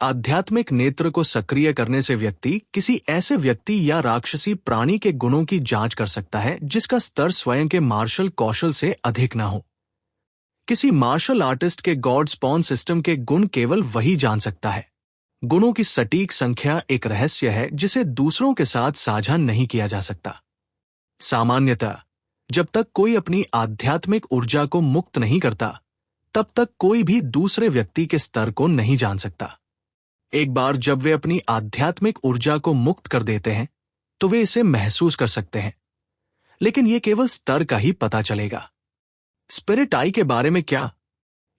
आध्यात्मिक नेत्र को सक्रिय करने से व्यक्ति किसी ऐसे व्यक्ति या राक्षसी प्राणी के गुणों की जांच कर सकता है जिसका स्तर स्वयं के मार्शल कौशल से अधिक ना हो। किसी मार्शल आर्टिस्ट के गॉड स्पॉन सिस्टम के गुण केवल वही जान सकता है। गुणों की सटीक संख्या एक रहस्य है जिसे दूसरों के साथ साझा नहीं किया जा सकता। सामान्यतः जब तक कोई अपनी आध्यात्मिक ऊर्जा को मुक्त नहीं करता तब तक कोई भी दूसरे व्यक्ति के स्तर को नहीं जान सकता। एक बार जब वे अपनी आध्यात्मिक ऊर्जा को मुक्त कर देते हैं तो वे इसे महसूस कर सकते हैं, लेकिन यह केवल स्तर का ही पता चलेगा। स्पिरिट आई के बारे में क्या?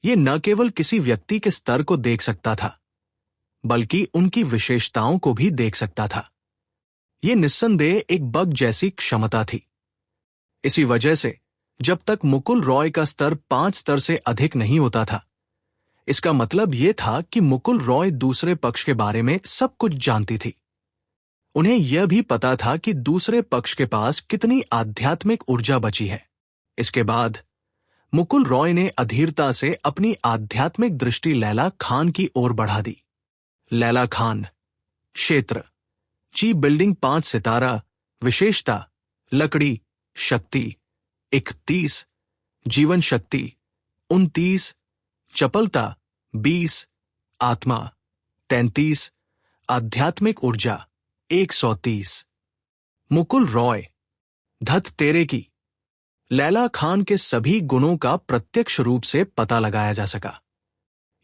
यह न केवल किसी व्यक्ति के स्तर को देख सकता था बल्कि उनकी विशेषताओं को भी देख सकता था। यह निस्संदेह एक बग जैसी क्षमता थी। इसी वजह से जब तक मुकुल रॉय का स्तर 5 स्तर से अधिक नहीं होता था, इसका मतलब यह था कि मुकुल रॉय दूसरे पक्ष के बारे में सब कुछ जानती थी। उन्हें यह भी पता था कि दूसरे पक्ष के पास कितनी आध्यात्मिक ऊर्जा बची है। इसके बाद मुकुल रॉय ने अधीरता से अपनी आध्यात्मिक दृष्टि लैला खान की ओर बढ़ा दी। लैला खान, क्षेत्र, ची बिल्डिंग 5 सितारा, विशेषता, लकड़ी, शक्ति 31, जीवन शक्ति 29, चपलता 20, आत्मा 33, आध्यात्मिक ऊर्जा 130। मुकुल रॉय, धत तेरे की। लैला खान के सभी गुणों का प्रत्यक्ष रूप से पता लगाया जा सका।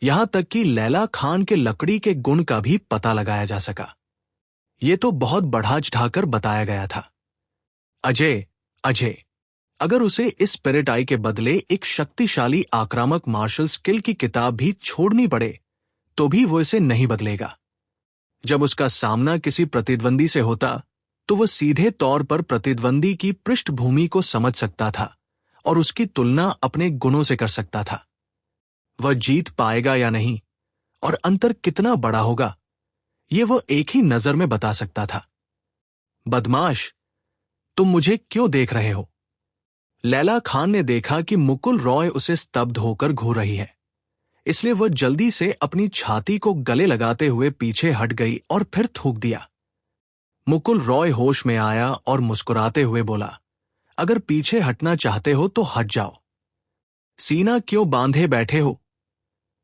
यहां तक कि लैला खान के लकड़ी के गुण का भी पता लगाया जा सका। ये तो बहुत बढ़ा चढ़ाकर बताया गया था। अजय, अगर उसे इस स्पिरिट आई के बदले एक शक्तिशाली आक्रामक मार्शल स्किल की किताब भी छोड़नी पड़े तो भी वो इसे नहीं बदलेगा। जब उसका सामना किसी प्रतिद्वंदी से होता तो वह सीधे तौर पर प्रतिद्वंदी की पृष्ठभूमि को समझ सकता था और उसकी तुलना अपने गुणों से कर सकता था। वह जीत पाएगा या नहीं और अंतर कितना बड़ा होगा, ये वह एक ही नजर में बता सकता था। बदमाश, तुम मुझे क्यों देख रहे हो? लैला खान ने देखा कि मुकुल रॉय उसे स्तब्ध होकर घूर रही है, इसलिए वह जल्दी से अपनी छाती को गले लगाते हुए पीछे हट गई और फिर थूक दिया। मुकुल रॉय होश में आया और मुस्कुराते हुए बोला, अगर पीछे हटना चाहते हो तो हट जाओ। सीना क्यों बांधे बैठे हो?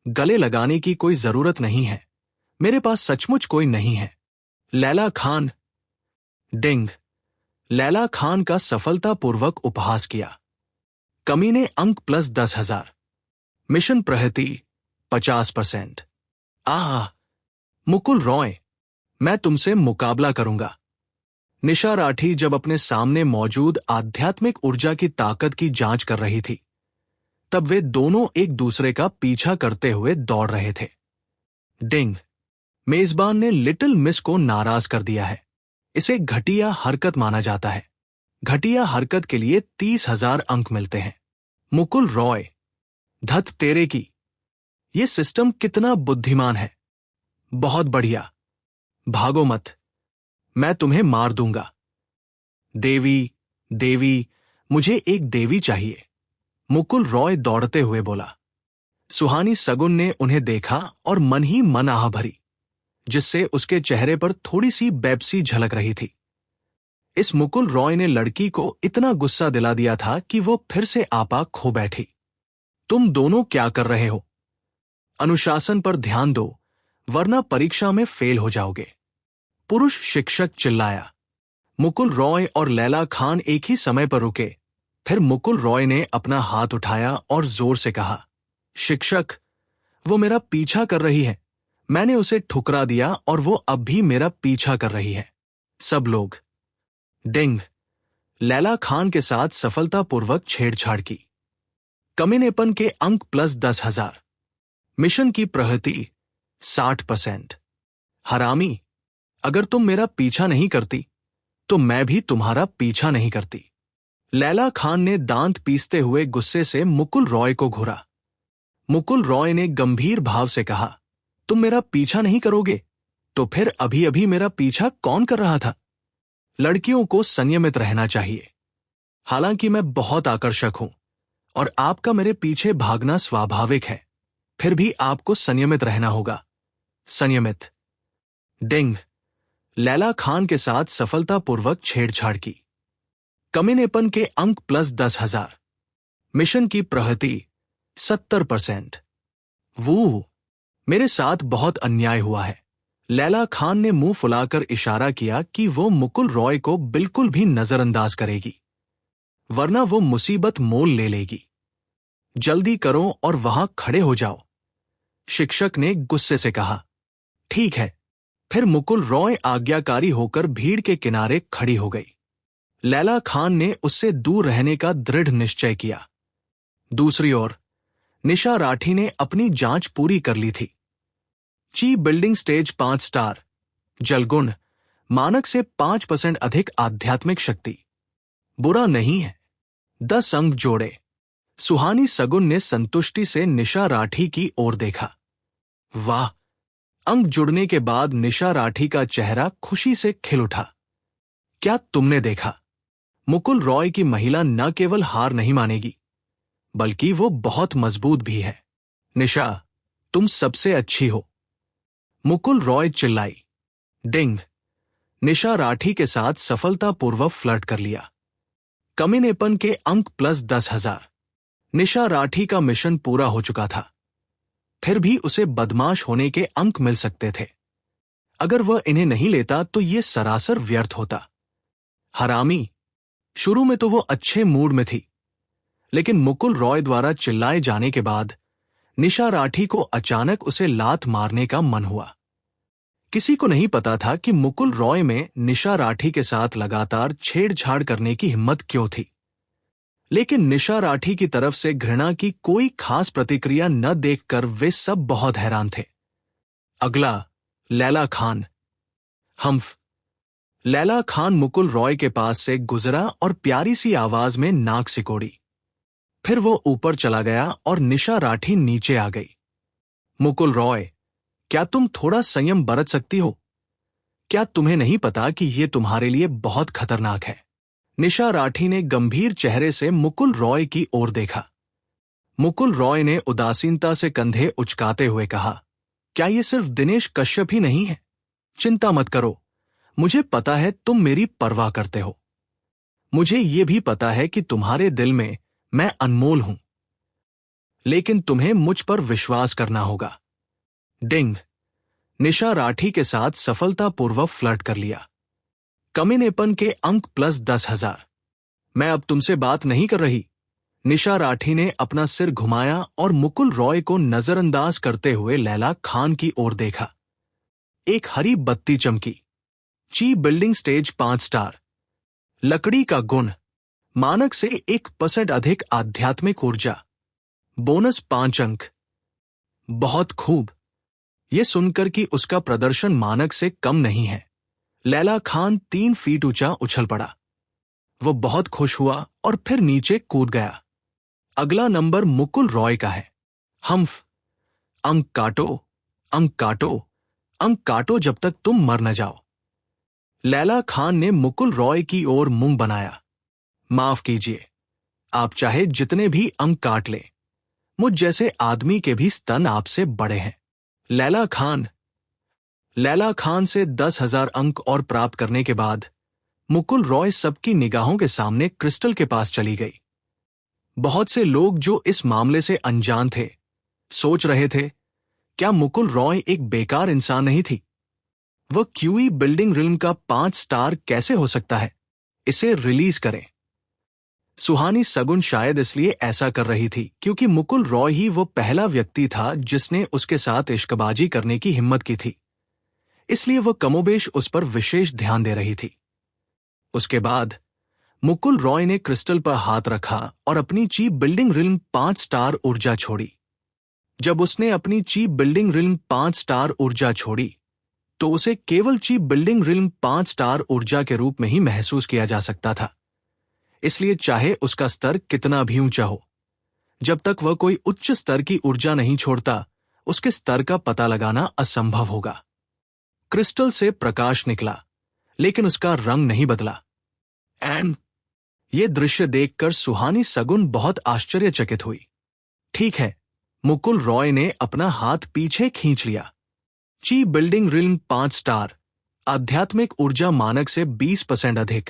गले लगाने की कोई जरूरत नहीं है, मेरे पास सचमुच कोई नहीं है। लैला खान, डिंग। लैला खान का सफलतापूर्वक उपहास किया। कमीने अंक प्लस 10,000। मिशन प्रगति 50%। मुकुल रॉय, मैं तुमसे मुकाबला करूंगा। निशा राठी जब अपने सामने मौजूद आध्यात्मिक ऊर्जा की ताकत की जांच कर रही थी, तब वे दोनों एक दूसरे का पीछा करते हुए दौड़ रहे थे। डिंग। मेजबान ने लिटिल मिस को नाराज कर दिया है। इसे घटिया हरकत माना जाता है। घटिया हरकत के लिए 30,000 अंक मिलते हैं। मुकुल रॉय, धत तेरे की। यह सिस्टम कितना बुद्धिमान है। बहुत बढ़िया। भागो मत, मैं तुम्हें मार दूंगा। देवी, मुझे एक देवी चाहिए, मुकुल रॉय दौड़ते हुए बोला। सुहानी सगुन ने उन्हें देखा और मन ही मन आह भरी, जिससे उसके चेहरे पर थोड़ी सी बेबसी झलक रही थी। इस मुकुल रॉय ने लड़की को इतना गुस्सा दिला दिया था कि वो फिर से आपा खो बैठी। तुम दोनों क्या कर रहे हो? अनुशासन पर ध्यान दो, वरना परीक्षा में फेल हो जाओगे, पुरुष शिक्षक चिल्लाया। मुकुल रॉय और लैला खान एक ही समय पर रुके। फिर मुकुल रॉय ने अपना हाथ उठाया और जोर से कहा, शिक्षक, वो मेरा पीछा कर रही है। मैंने उसे ठुकरा दिया और वो अब भी मेरा पीछा कर रही है। सब लोग। डिंग। लैला खान के साथ सफलतापूर्वक छेड़छाड़ की। कमीनेपन के अंक प्लस 10,000। मिशन की प्रगति 60%। हरामी, अगर तुम मेरा पीछा नहीं करती तो मैं भी तुम्हारा पीछा नहीं करती। लैला खान ने दांत पीसते हुए गुस्से से मुकुल रॉय को घूरा। मुकुल रॉय ने गंभीर भाव से कहा, तुम मेरा पीछा नहीं करोगे तो फिर अभी अभी मेरा पीछा कौन कर रहा था? लड़कियों को संयमित रहना चाहिए। हालांकि मैं बहुत आकर्षक हूं और आपका मेरे पीछे भागना स्वाभाविक है, फिर भी आपको संयमित रहना होगा। संयमित। डिंग। लैला खान के साथ सफलतापूर्वक छेड़छाड़ की। कमीनेपन के अंक प्लस 10,000। मिशन की प्रगति 70%। वो, मेरे साथ बहुत अन्याय हुआ है। लैला खान ने मुंह फुलाकर इशारा किया कि वो मुकुल रॉय को बिल्कुल भी नजरअंदाज करेगी, वरना वो मुसीबत मोल ले लेगी। जल्दी करो और वहां खड़े हो जाओ, शिक्षक ने गुस्से से कहा। ठीक है। फिर मुकुल रॉय आज्ञाकारी होकर भीड़ के किनारे खड़ी हो गई। लैला खान ने उससे दूर रहने का दृढ़ निश्चय किया। दूसरी ओर निशा राठी ने अपनी जांच पूरी कर ली थी। ची बिल्डिंग स्टेज 5 स्टार, जलगुण, मानक से 5% अधिक आध्यात्मिक शक्ति। बुरा नहीं है। 10 अंक जोड़े। सुहानी सगुन ने संतुष्टि से निशा राठी की ओर देखा। वाह! अंक जुड़ने के बाद निशा राठी का चेहरा खुशी से खिल उठा। क्या तुमने देखा? मुकुल रॉय की महिला न केवल हार नहीं मानेगी, बल्कि वो बहुत मजबूत भी है। निशा, तुम सबसे अच्छी हो, मुकुल रॉय चिल्लाई। डिंग। निशा राठी के साथ सफलतापूर्वक फ्लर्ट कर लिया। कमीनेपन के अंक प्लस 10,000। निशा राठी का मिशन पूरा हो चुका था। फिर भी उसे बदमाश होने के अंक मिल सकते थे। अगर वह इन्हें नहीं लेता तो ये सरासर व्यर्थ होता। हरामी। शुरू में तो वो अच्छे मूड में थी, लेकिन मुकुल रॉय द्वारा चिल्लाए जाने के बाद निशा राठी को अचानक उसे लात मारने का मन हुआ। किसी को नहीं पता था कि मुकुल रॉय में निशा राठी के साथ लगातार छेड़छाड़ करने की हिम्मत क्यों थी, लेकिन निशा राठी की तरफ से घृणा की कोई खास प्रतिक्रिया न देखकर वे सब बहुत हैरान थे। अगला, लैला खान। हम्फ। लैला खान मुकुल रॉय के पास से गुजरा और प्यारी सी आवाज में नाक सिकोड़ी। फिर वो ऊपर चला गया और निशा राठी नीचे आ गई। मुकुल रॉय, क्या तुम थोड़ा संयम बरत सकती हो? क्या तुम्हें नहीं पता कि ये तुम्हारे लिए बहुत खतरनाक है? निशा राठी ने गंभीर चेहरे से मुकुल रॉय की ओर देखा। मुकुल रॉय ने उदासीनता से कंधे उचकाते हुए कहा, क्या ये सिर्फ दिनेश कश्यप ही नहीं है? चिंता मत करो, मुझे पता है तुम मेरी परवाह करते हो। मुझे ये भी पता है कि तुम्हारे दिल में मैं अनमोल हूं, लेकिन तुम्हें मुझ पर विश्वास करना होगा। डिंग। निशा राठी के साथ सफलतापूर्वक फ्लर्ट कर लिया। कमीनेपन के अंक प्लस 10,000। मैं अब तुमसे बात नहीं कर रही। निशा राठी ने अपना सिर घुमाया और मुकुल रॉय को नजरअंदाज करते हुए लैला खान की ओर देखा। एक हरी बत्ती चमकी। ची बिल्डिंग स्टेज 5 स्टार। लकड़ी का गुण, मानक से 1% अधिक आध्यात्मिक ऊर्जा, बोनस 5 अंक। बहुत खूब। यह सुनकर कि उसका प्रदर्शन मानक से कम नहीं है, लैला खान 3 फीट ऊंचा उछल पड़ा। वो बहुत खुश हुआ और फिर नीचे कूद गया। अगला नंबर मुकुल रॉय का है। हम्फ। अंक काटो, अंक काटो, अंक काटो जब तक तुम मर न जाओ। लैला खान ने मुकुल रॉय की ओर मुंह बनाया। माफ कीजिए, आप चाहे जितने भी अंक काट लें, मुझ जैसे आदमी के भी स्तन आपसे बड़े हैं। लैला खान से 10,000 अंक और प्राप्त करने के बाद मुकुल रॉय सबकी निगाहों के सामने क्रिस्टल के पास चली गई। बहुत से लोग जो इस मामले से अनजान थे सोच रहे थे, क्या मुकुल रॉय एक बेकार इंसान नहीं थी? वह क्यूई बिल्डिंग रिल्म का 5 स्टार कैसे हो सकता है? इसे रिलीज करें। सुहानी सगुन शायद इसलिए ऐसा कर रही थी क्योंकि मुकुल रॉय ही वो पहला व्यक्ति था जिसने उसके साथ इश्कबाजी करने की हिम्मत की थी, इसलिए वह कमोबेश उस पर विशेष ध्यान दे रही थी। उसके बाद मुकुल रॉय ने क्रिस्टल पर हाथ रखा और अपनी ची बिल्डिंग रिल्म 5 स्टार ऊर्जा छोड़ी। जब उसने अपनी ची बिल्डिंग रिल्म 5 स्टार ऊर्जा छोड़ी तो उसे केवल ची बिल्डिंग रिल्म 5 स्टार ऊर्जा के रूप में ही महसूस किया जा सकता था। इसलिए चाहे उसका स्तर कितना भी ऊंचा हो, जब तक वह कोई उच्च स्तर की ऊर्जा नहीं छोड़ता, उसके स्तर का पता लगाना असंभव होगा। क्रिस्टल से प्रकाश निकला, लेकिन उसका रंग नहीं बदला। ये दृश्य देखकर सुहानी सगुन बहुत आश्चर्यचकित हुई। ठीक है, मुकुल रॉय ने अपना हाथ पीछे खींच लिया। ची बिल्डिंग रिल्म 5 स्टार, आध्यात्मिक ऊर्जा मानक से 20% अधिक,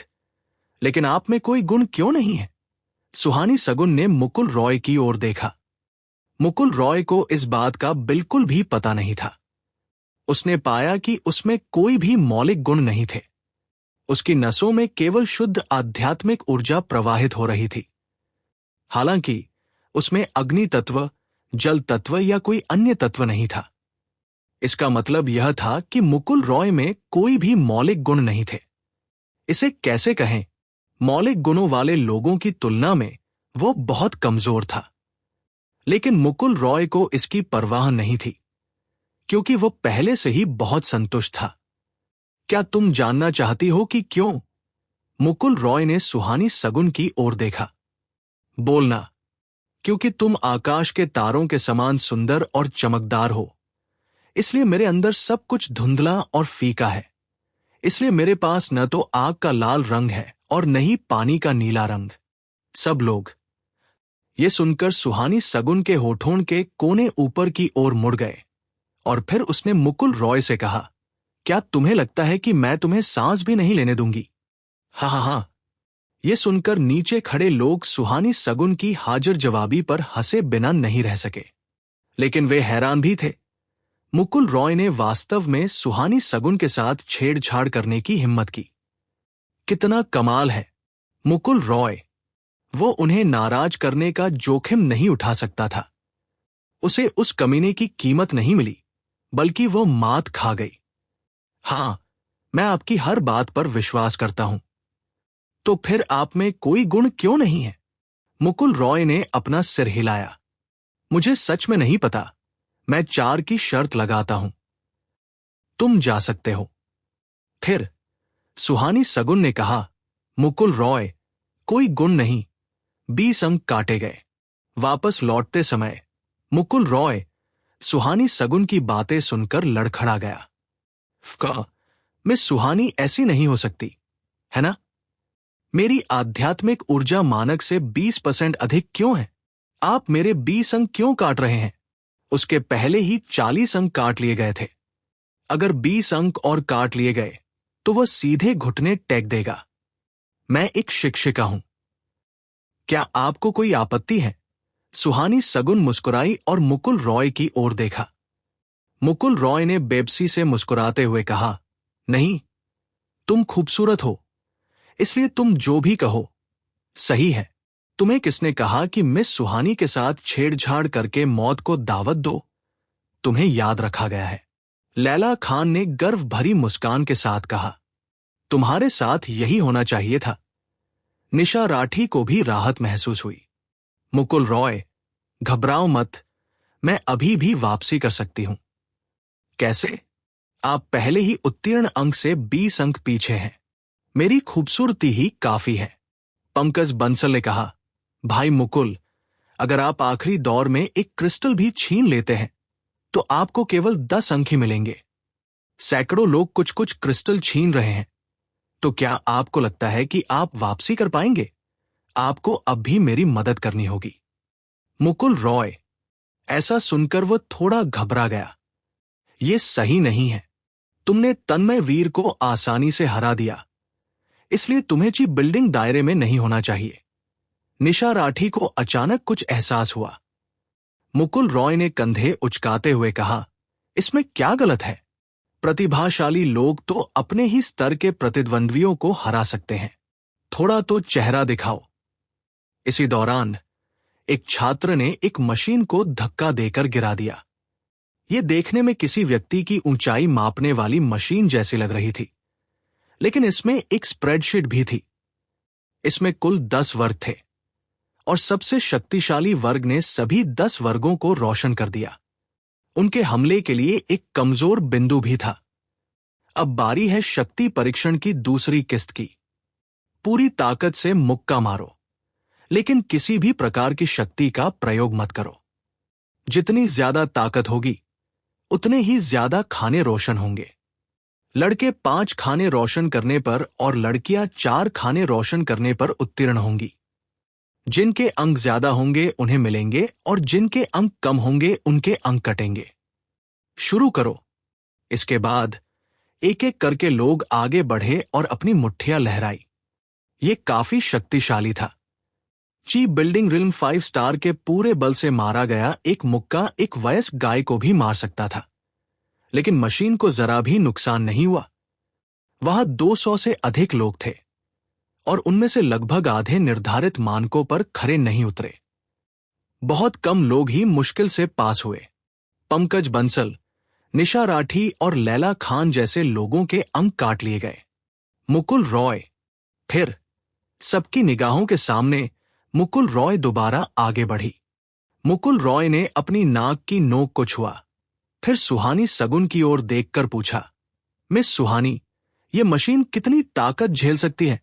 लेकिन आप में कोई गुण क्यों नहीं है? सुहानी सगुन ने मुकुल रॉय की ओर देखा। मुकुल रॉय को इस बात का बिल्कुल भी पता नहीं था। उसने पाया कि उसमें कोई भी मौलिक गुण नहीं थे। उसकी नसों में केवल शुद्ध आध्यात्मिक ऊर्जा प्रवाहित हो रही थी। हालांकि उसमें अग्नि तत्व, जल तत्व या कोई अन्य तत्व नहीं था। इसका मतलब यह था कि मुकुल रॉय में कोई भी मौलिक गुण नहीं थे। इसे कैसे कहें, मौलिक गुणों वाले लोगों की तुलना में वो बहुत कमजोर था। लेकिन मुकुल रॉय को इसकी परवाह नहीं थी, क्योंकि वो पहले से ही बहुत संतुष्ट था। क्या तुम जानना चाहती हो कि क्यों? मुकुल रॉय ने सुहानी सगुन की ओर देखा। बोलना। क्योंकि तुम आकाश के तारों के समान सुंदर और चमकदार हो, इसलिए मेरे अंदर सब कुछ धुंधला और फीका है। इसलिए मेरे पास न तो आग का लाल रंग है और न ही पानी का नीला रंग। सब लोग ये सुनकर सुहानी सगुन के होठों के कोने ऊपर की ओर मुड़ गए और फिर उसने मुकुल रॉय से कहा, क्या तुम्हें लगता है कि मैं तुम्हें सांस भी नहीं लेने दूंगी? हाँ हाँ हाँ। ये सुनकर नीचे खड़े लोग सुहानी सगुन की हाजिर जवाबी पर हंसे बिना नहीं रह सके, लेकिन वे हैरान भी थे। मुकुल रॉय ने वास्तव में सुहानी सगुन के साथ छेड़छाड़ करने की हिम्मत की। कितना कमाल है! मुकुल रॉय, वो उन्हें नाराज करने का जोखिम नहीं उठा सकता था। उसे उस कमीने की कीमत नहीं मिली, बल्कि वो मात खा गई। हाँ, मैं आपकी हर बात पर विश्वास करता हूं। तो फिर आप में कोई गुण क्यों नहीं है? मुकुल रॉय ने अपना सिर हिलाया। मुझे सच में नहीं पता। मैं 4 की शर्त लगाता हूं। तुम जा सकते हो। फिर सुहानी सगुन ने कहा, मुकुल रॉय, कोई गुण नहीं। 20 अंक काटे गए। वापस लौटते समय मुकुल रॉय सुहानी सगुन की बातें सुनकर लड़खड़ा गया। मिस सुहानी ऐसी नहीं हो सकती, है ना? मेरी आध्यात्मिक ऊर्जा मानक से 20% अधिक क्यों है? आप मेरे 20 अंक क्यों काट रहे हैं? उसके पहले ही 40 अंक काट लिए गए थे। अगर 20 अंक और काट लिए गए तो वह सीधे घुटने टेक देगा। मैं एक शिक्षिका हूं। क्या आपको कोई आपत्ति है? सुहानी सगुन मुस्कुराई और मुकुल रॉय की ओर देखा। मुकुल रॉय ने बेबसी से मुस्कुराते हुए कहा, नहीं, तुम खूबसूरत हो, इसलिए तुम जो भी कहो सही है। तुम्हें किसने कहा कि मिस सुहानी के साथ छेड़छाड़ करके मौत को दावत दो? तुम्हें याद रखा गया है। लैला खान ने गर्व भरी मुस्कान के साथ कहा, तुम्हारे साथ यही होना चाहिए था। निशा राठी को भी राहत महसूस हुई। मुकुल रॉय, घबराओ मत, मैं अभी भी वापसी कर सकती हूं। कैसे? आप पहले ही उत्तीर्ण अंक से 20 अंक पीछे हैं। मेरी खूबसूरती ही काफी है। पंकज बंसल ने कहा, भाई मुकुल, अगर आप आखिरी दौर में एक क्रिस्टल भी छीन लेते हैं तो आपको केवल 10 अंक ही मिलेंगे। सैकड़ों लोग कुछ कुछ क्रिस्टल छीन रहे हैं, तो क्या आपको लगता है कि आप वापसी कर पाएंगे? आपको अब भी मेरी मदद करनी होगी। मुकुल रॉय, ऐसा सुनकर वह थोड़ा घबरा गया। यह सही नहीं है। तुमने तन्मय वीर को आसानी से हरा दिया, इसलिए तुम्हें जी बिल्डिंग दायरे में नहीं होना चाहिए। निशा राठी को अचानक कुछ एहसास हुआ। मुकुल रॉय ने कंधे उचकाते हुए कहा, इसमें क्या गलत है? प्रतिभाशाली लोग तो अपने ही स्तर के प्रतिद्वंद्वियों को हरा सकते हैं। थोड़ा तो चेहरा दिखाओ। इसी दौरान एक छात्र ने एक मशीन को धक्का देकर गिरा दिया। यह देखने में किसी व्यक्ति की ऊंचाई मापने वाली मशीन जैसी लग रही थी, लेकिन इसमें एक स्प्रेडशीट भी थी। इसमें कुल 10 वर्ग थे और सबसे शक्तिशाली वर्ग ने सभी 10 वर्गों को रोशन कर दिया। उनके हमले के लिए एक कमजोर बिंदु भी था। अब बारी है शक्ति परीक्षण की दूसरी किस्त की। पूरी ताकत से मुक्का मारो, लेकिन किसी भी प्रकार की शक्ति का प्रयोग मत करो। जितनी ज्यादा ताकत होगी उतने ही ज्यादा खाने रोशन होंगे। लड़के 5 खाने रोशन करने पर और लड़कियां 4 खाने रोशन करने पर उत्तीर्ण होंगी। जिनके अंक ज्यादा होंगे उन्हें मिलेंगे और जिनके अंक कम होंगे उनके अंक कटेंगे। शुरू करो। इसके बाद एक एक करके लोग आगे बढ़े और अपनी मुट्ठियां लहराई। ये काफी शक्तिशाली था। ची बिल्डिंग रिल्म 5 स्टार के पूरे बल से मारा गया एक मुक्का एक वयस्क गाय को भी मार सकता था, लेकिन मशीन को जरा भी नुकसान नहीं हुआ। वहां 200 से अधिक लोग थे और उनमें से लगभग आधे निर्धारित मानकों पर खरे नहीं उतरे। बहुत कम लोग ही मुश्किल से पास हुए। पंकज बंसल, निशा राठी और लैला खान जैसे लोगों के अंक काट लिए गए। मुकुल रॉय, फिर सबकी निगाहों के सामने मुकुल रॉय दोबारा आगे बढ़ी। मुकुल रॉय ने अपनी नाक की नोक को छुआ, फिर सुहानी सगुन की ओर देखकर पूछा, मिस सुहानी, ये मशीन कितनी ताकत झेल सकती है?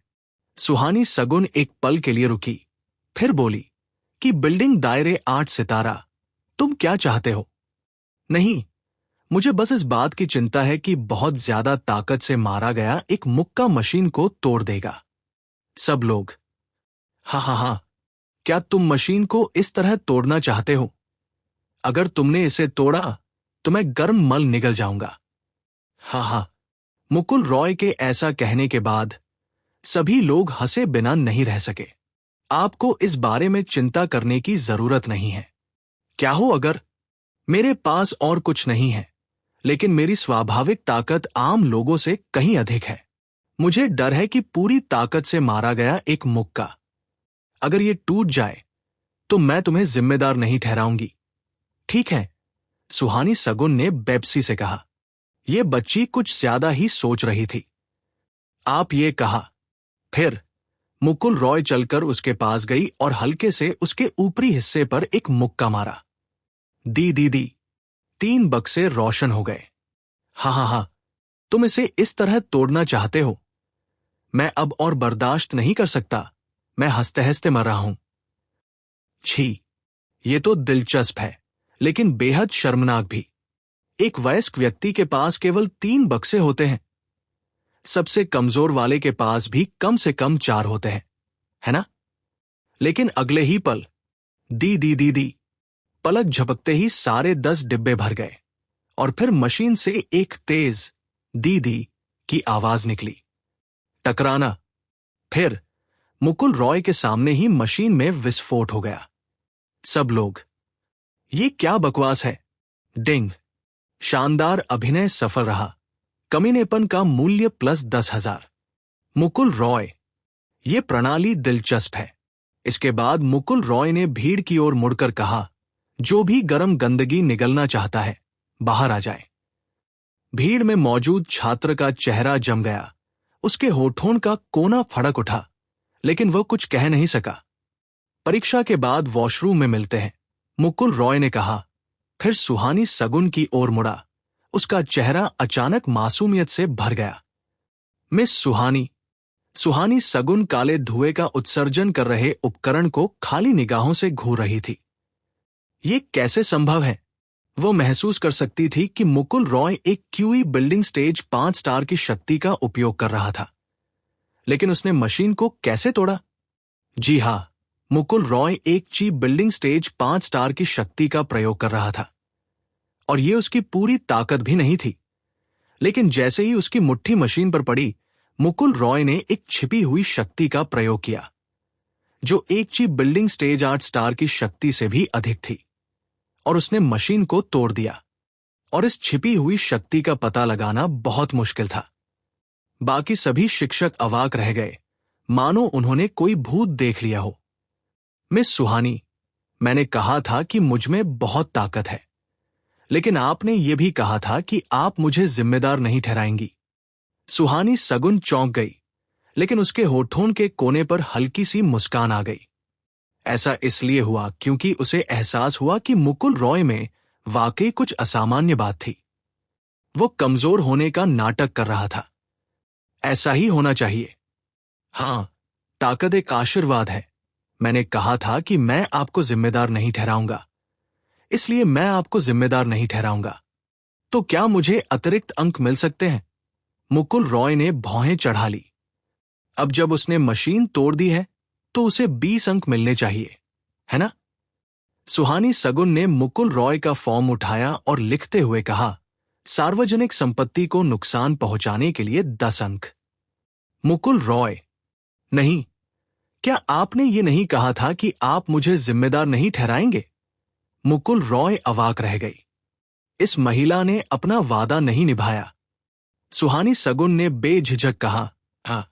सुहानी सगुन एक पल के लिए रुकी, फिर बोली कि बिल्डिंग दायरे 8 सितारा, तुम क्या चाहते हो? नहीं, मुझे बस इस बात की चिंता है कि बहुत ज्यादा ताकत से मारा गया एक मुक्का मशीन को तोड़ देगा। सब लोग, हाँ हाँ हाँ, क्या तुम मशीन को इस तरह तोड़ना चाहते हो? अगर तुमने इसे तोड़ा तो मैं गर्म मल निगल जाऊंगा। हाँ हाँ। मुकुल रॉय के ऐसा कहने के बाद सभी लोग हंसे बिना नहीं रह सके। आपको इस बारे में चिंता करने की जरूरत नहीं है। क्या हो अगर? मेरे पास और कुछ नहीं है, लेकिन मेरी स्वाभाविक ताकत आम लोगों से कहीं अधिक है। मुझे डर है कि पूरी ताकत से मारा गया एक मुक्का अगर ये टूट जाए तो मैं तुम्हें जिम्मेदार नहीं ठहराऊंगी। ठीक है, सुहानी सगुन ने बेब्सी से कहा। यह बच्ची कुछ ज्यादा ही सोच रही थी। आप ये कहा। फिर मुकुल रॉय चलकर उसके पास गई और हल्के से उसके ऊपरी हिस्से पर एक मुक्का मारा। दी दी दी। 3 बक्से रोशन हो गए। हाँ हाँ हाँ, तुम इसे इस तरह तोड़ना चाहते हो? मैं अब और बर्दाश्त नहीं कर सकता। मैं हंसते हंसते मर रहा हूं। छी, ये तो दिलचस्प है, लेकिन बेहद शर्मनाक भी। एक वयस्क व्यक्ति के पास केवल 3 बक्से होते हैं। सबसे कमजोर वाले के पास भी कम से कम 4 होते हैं, है ना? लेकिन अगले ही पल दी दी दी दी, पलक झपकते ही सारे 10 डिब्बे भर गए और फिर मशीन से एक तेज दी दी की आवाज निकली। टकराना। फिर मुकुल रॉय के सामने ही मशीन में विस्फोट हो गया। सब लोग, ये क्या बकवास है? डिंग। शानदार अभिनय सफल रहा। कमीनेपन का मूल्य प्लस 10,000। मुकुल रॉय, ये प्रणाली दिलचस्प है। इसके बाद मुकुल रॉय ने भीड़ की ओर मुड़कर कहा, जो भी गर्म गंदगी निगलना चाहता है बाहर आ जाए। भीड़ में मौजूद छात्र का चेहरा जम गया। उसके होठों का कोना फड़क उठा, लेकिन वह कुछ कह नहीं सका। परीक्षा के बाद वॉशरूम में मिलते हैं, मुकुल रॉय ने कहा। फिर सुहानी सगुन की ओर मुड़ा। उसका चेहरा अचानक मासूमियत से भर गया। मिस सुहानी। सुहानी सगुन काले धुएं का उत्सर्जन कर रहे उपकरण को खाली निगाहों से घूर रही थी। ये कैसे संभव है? वो महसूस कर सकती थी कि मुकुल रॉय एक क्यूई बिल्डिंग स्टेज 5 स्टार की शक्ति का उपयोग कर रहा था, लेकिन उसने मशीन को कैसे तोड़ा? जी हां, मुकुल रॉय एक चीप बिल्डिंग स्टेज 5 स्टार की शक्ति का प्रयोग कर रहा था, और यह उसकी पूरी ताकत भी नहीं थी। लेकिन जैसे ही उसकी मुट्ठी मशीन पर पड़ी, मुकुल रॉय ने एक छिपी हुई शक्ति का प्रयोग किया, जो एक चीप बिल्डिंग स्टेज 8 स्टार की शक्ति से भी अधिक थी, और उसने मशीन को तोड़ दिया। और इस छिपी हुई शक्ति का पता लगाना बहुत मुश्किल था। बाकी सभी शिक्षक अवाक रह गए, मानो उन्होंने कोई भूत देख लिया हो। मिस सुहानी, मैंने कहा था कि मुझमें बहुत ताकत है, लेकिन आपने यह भी कहा था कि आप मुझे जिम्मेदार नहीं ठहराएंगी। सुहानी सगुन चौंक गई, लेकिन उसके होठों के कोने पर हल्की सी मुस्कान आ गई। ऐसा इसलिए हुआ क्योंकि उसे एहसास हुआ कि मुकुल रॉय में वाकई कुछ असामान्य बात थी। वो कमजोर होने का नाटक कर रहा था। ऐसा ही होना चाहिए। हां, ताकत एक आशीर्वाद है। मैंने कहा था कि मैं आपको जिम्मेदार नहीं ठहराऊंगा, इसलिए मैं आपको जिम्मेदार नहीं ठहराऊंगा। तो क्या मुझे अतिरिक्त अंक मिल सकते हैं? मुकुल रॉय ने भौहें चढ़ा ली। अब जब उसने मशीन तोड़ दी है तो उसे 20 अंक मिलने चाहिए, है ना? सुहानी सगुन ने मुकुल रॉय का फॉर्म उठाया और लिखते हुए कहा, सार्वजनिक संपत्ति को नुकसान पहुंचाने के लिए 10 अंक। मुकुल रॉय, नहीं, क्या आपने ये नहीं कहा था कि आप मुझे जिम्मेदार नहीं ठहराएंगे? मुकुल रॉय अवाक रह गई। इस महिला ने अपना वादा नहीं निभाया। सुहानी सगुन ने बेझिझक कहा, हाँ,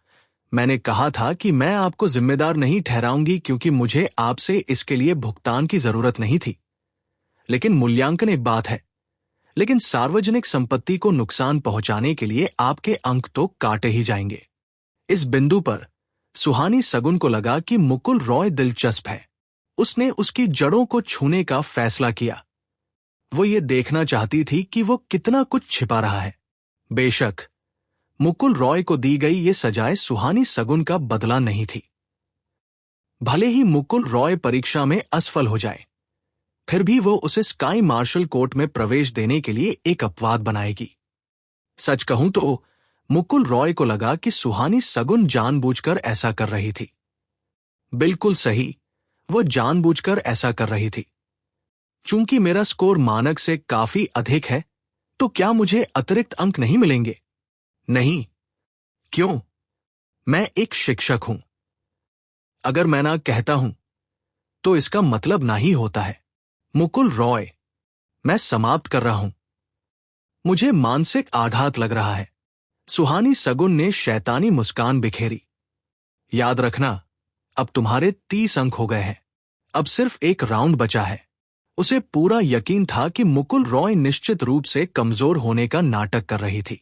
मैंने कहा था कि मैं आपको जिम्मेदार नहीं ठहराऊंगी क्योंकि मुझे आपसे इसके लिए भुगतान की जरूरत नहीं थी। लेकिन मूल्यांकन एक बात है, लेकिन सार्वजनिक संपत्ति को नुकसान पहुंचाने के लिए आपके अंक तो काटे ही जाएंगे। इस बिंदु पर सुहानी सगुन को लगा कि मुकुल रॉय दिलचस्प है। उसने उसकी जड़ों को छूने का फैसला किया। वो ये देखना चाहती थी कि वो कितना कुछ छिपा रहा है। बेशक मुकुल रॉय को दी गई ये सजाएं सुहानी सगुन का बदला नहीं थी। भले ही मुकुल रॉय परीक्षा में असफल हो जाए, फिर भी वो उसे स्काई मार्शल कोर्ट में प्रवेश देने के लिए एक अपवाद बनाएगी। सच कहूं तो मुकुल रॉय को लगा कि सुहानी सगुन जानबूझकर ऐसा कर रही थी। बिल्कुल सही, वो जानबूझकर ऐसा कर रही थी। चूंकि मेरा स्कोर मानक से काफी अधिक है, तो क्या मुझे अतिरिक्त अंक नहीं मिलेंगे? नहीं। क्यों? मैं एक शिक्षक हूं। अगर मैं ना कहता हूं, तो इसका मतलब ना ही होता है। मुकुल रॉय, मैं समाप्त कर रहा हूं। मुझे मानसिक आघात लग रहा है। सुहानी सगुन ने शैतानी मुस्कान बिखेरी। याद रखना, अब तुम्हारे 30 अंक हो गए हैं। अब सिर्फ एक राउंड बचा है। उसे पूरा यकीन था कि मुकुल रॉय निश्चित रूप से कमजोर होने का नाटक कर रही थी।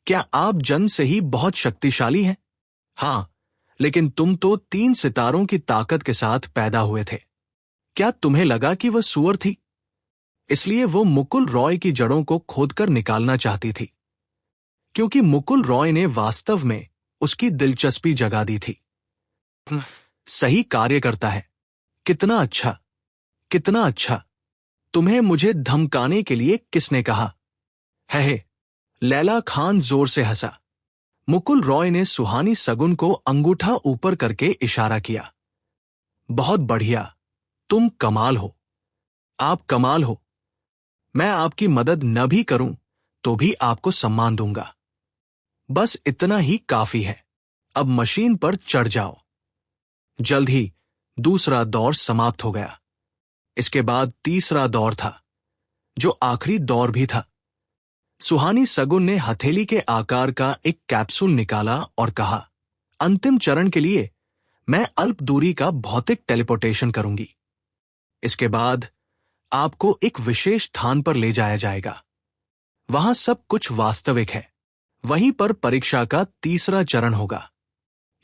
क्या आप जन्म से ही बहुत शक्तिशाली हैं? हां, लेकिन तुम तो 3 सितारों की ताकत के साथ पैदा हुए थे। क्या तुम्हें लगा कि वह सूअर थी? इसलिए वो मुकुल रॉय की जड़ों को खोदकर निकालना चाहती थी, क्योंकि मुकुल रॉय ने वास्तव में उसकी दिलचस्पी जगा दी थी। सही कार्य करता है। कितना अच्छा, कितना अच्छा। तुम्हें मुझे धमकाने के लिए किसने कहा? है। लैला खान जोर से हंसा। मुकुल रॉय ने सुहानी सगुन को अंगूठा ऊपर करके इशारा किया। बहुत बढ़िया, तुम कमाल हो। आप कमाल हो। मैं आपकी मदद न भी करूं तो भी आपको सम्मान दूंगा। बस इतना ही काफी है। अब मशीन पर चढ़ जाओ। जल्द ही दूसरा दौर समाप्त हो गया। इसके बाद तीसरा दौर था, जो आखिरी दौर भी था। सुहानी सगुन ने हथेली के आकार का एक कैप्सूल निकाला और कहा, अंतिम चरण के लिए मैं अल्प दूरी का भौतिक टेलीपोर्टेशन करूंगी। इसके बाद आपको एक विशेष स्थान पर ले जाया जाएगा। वहां सब कुछ वास्तविक है। वहीं पर परीक्षा का तीसरा चरण होगा।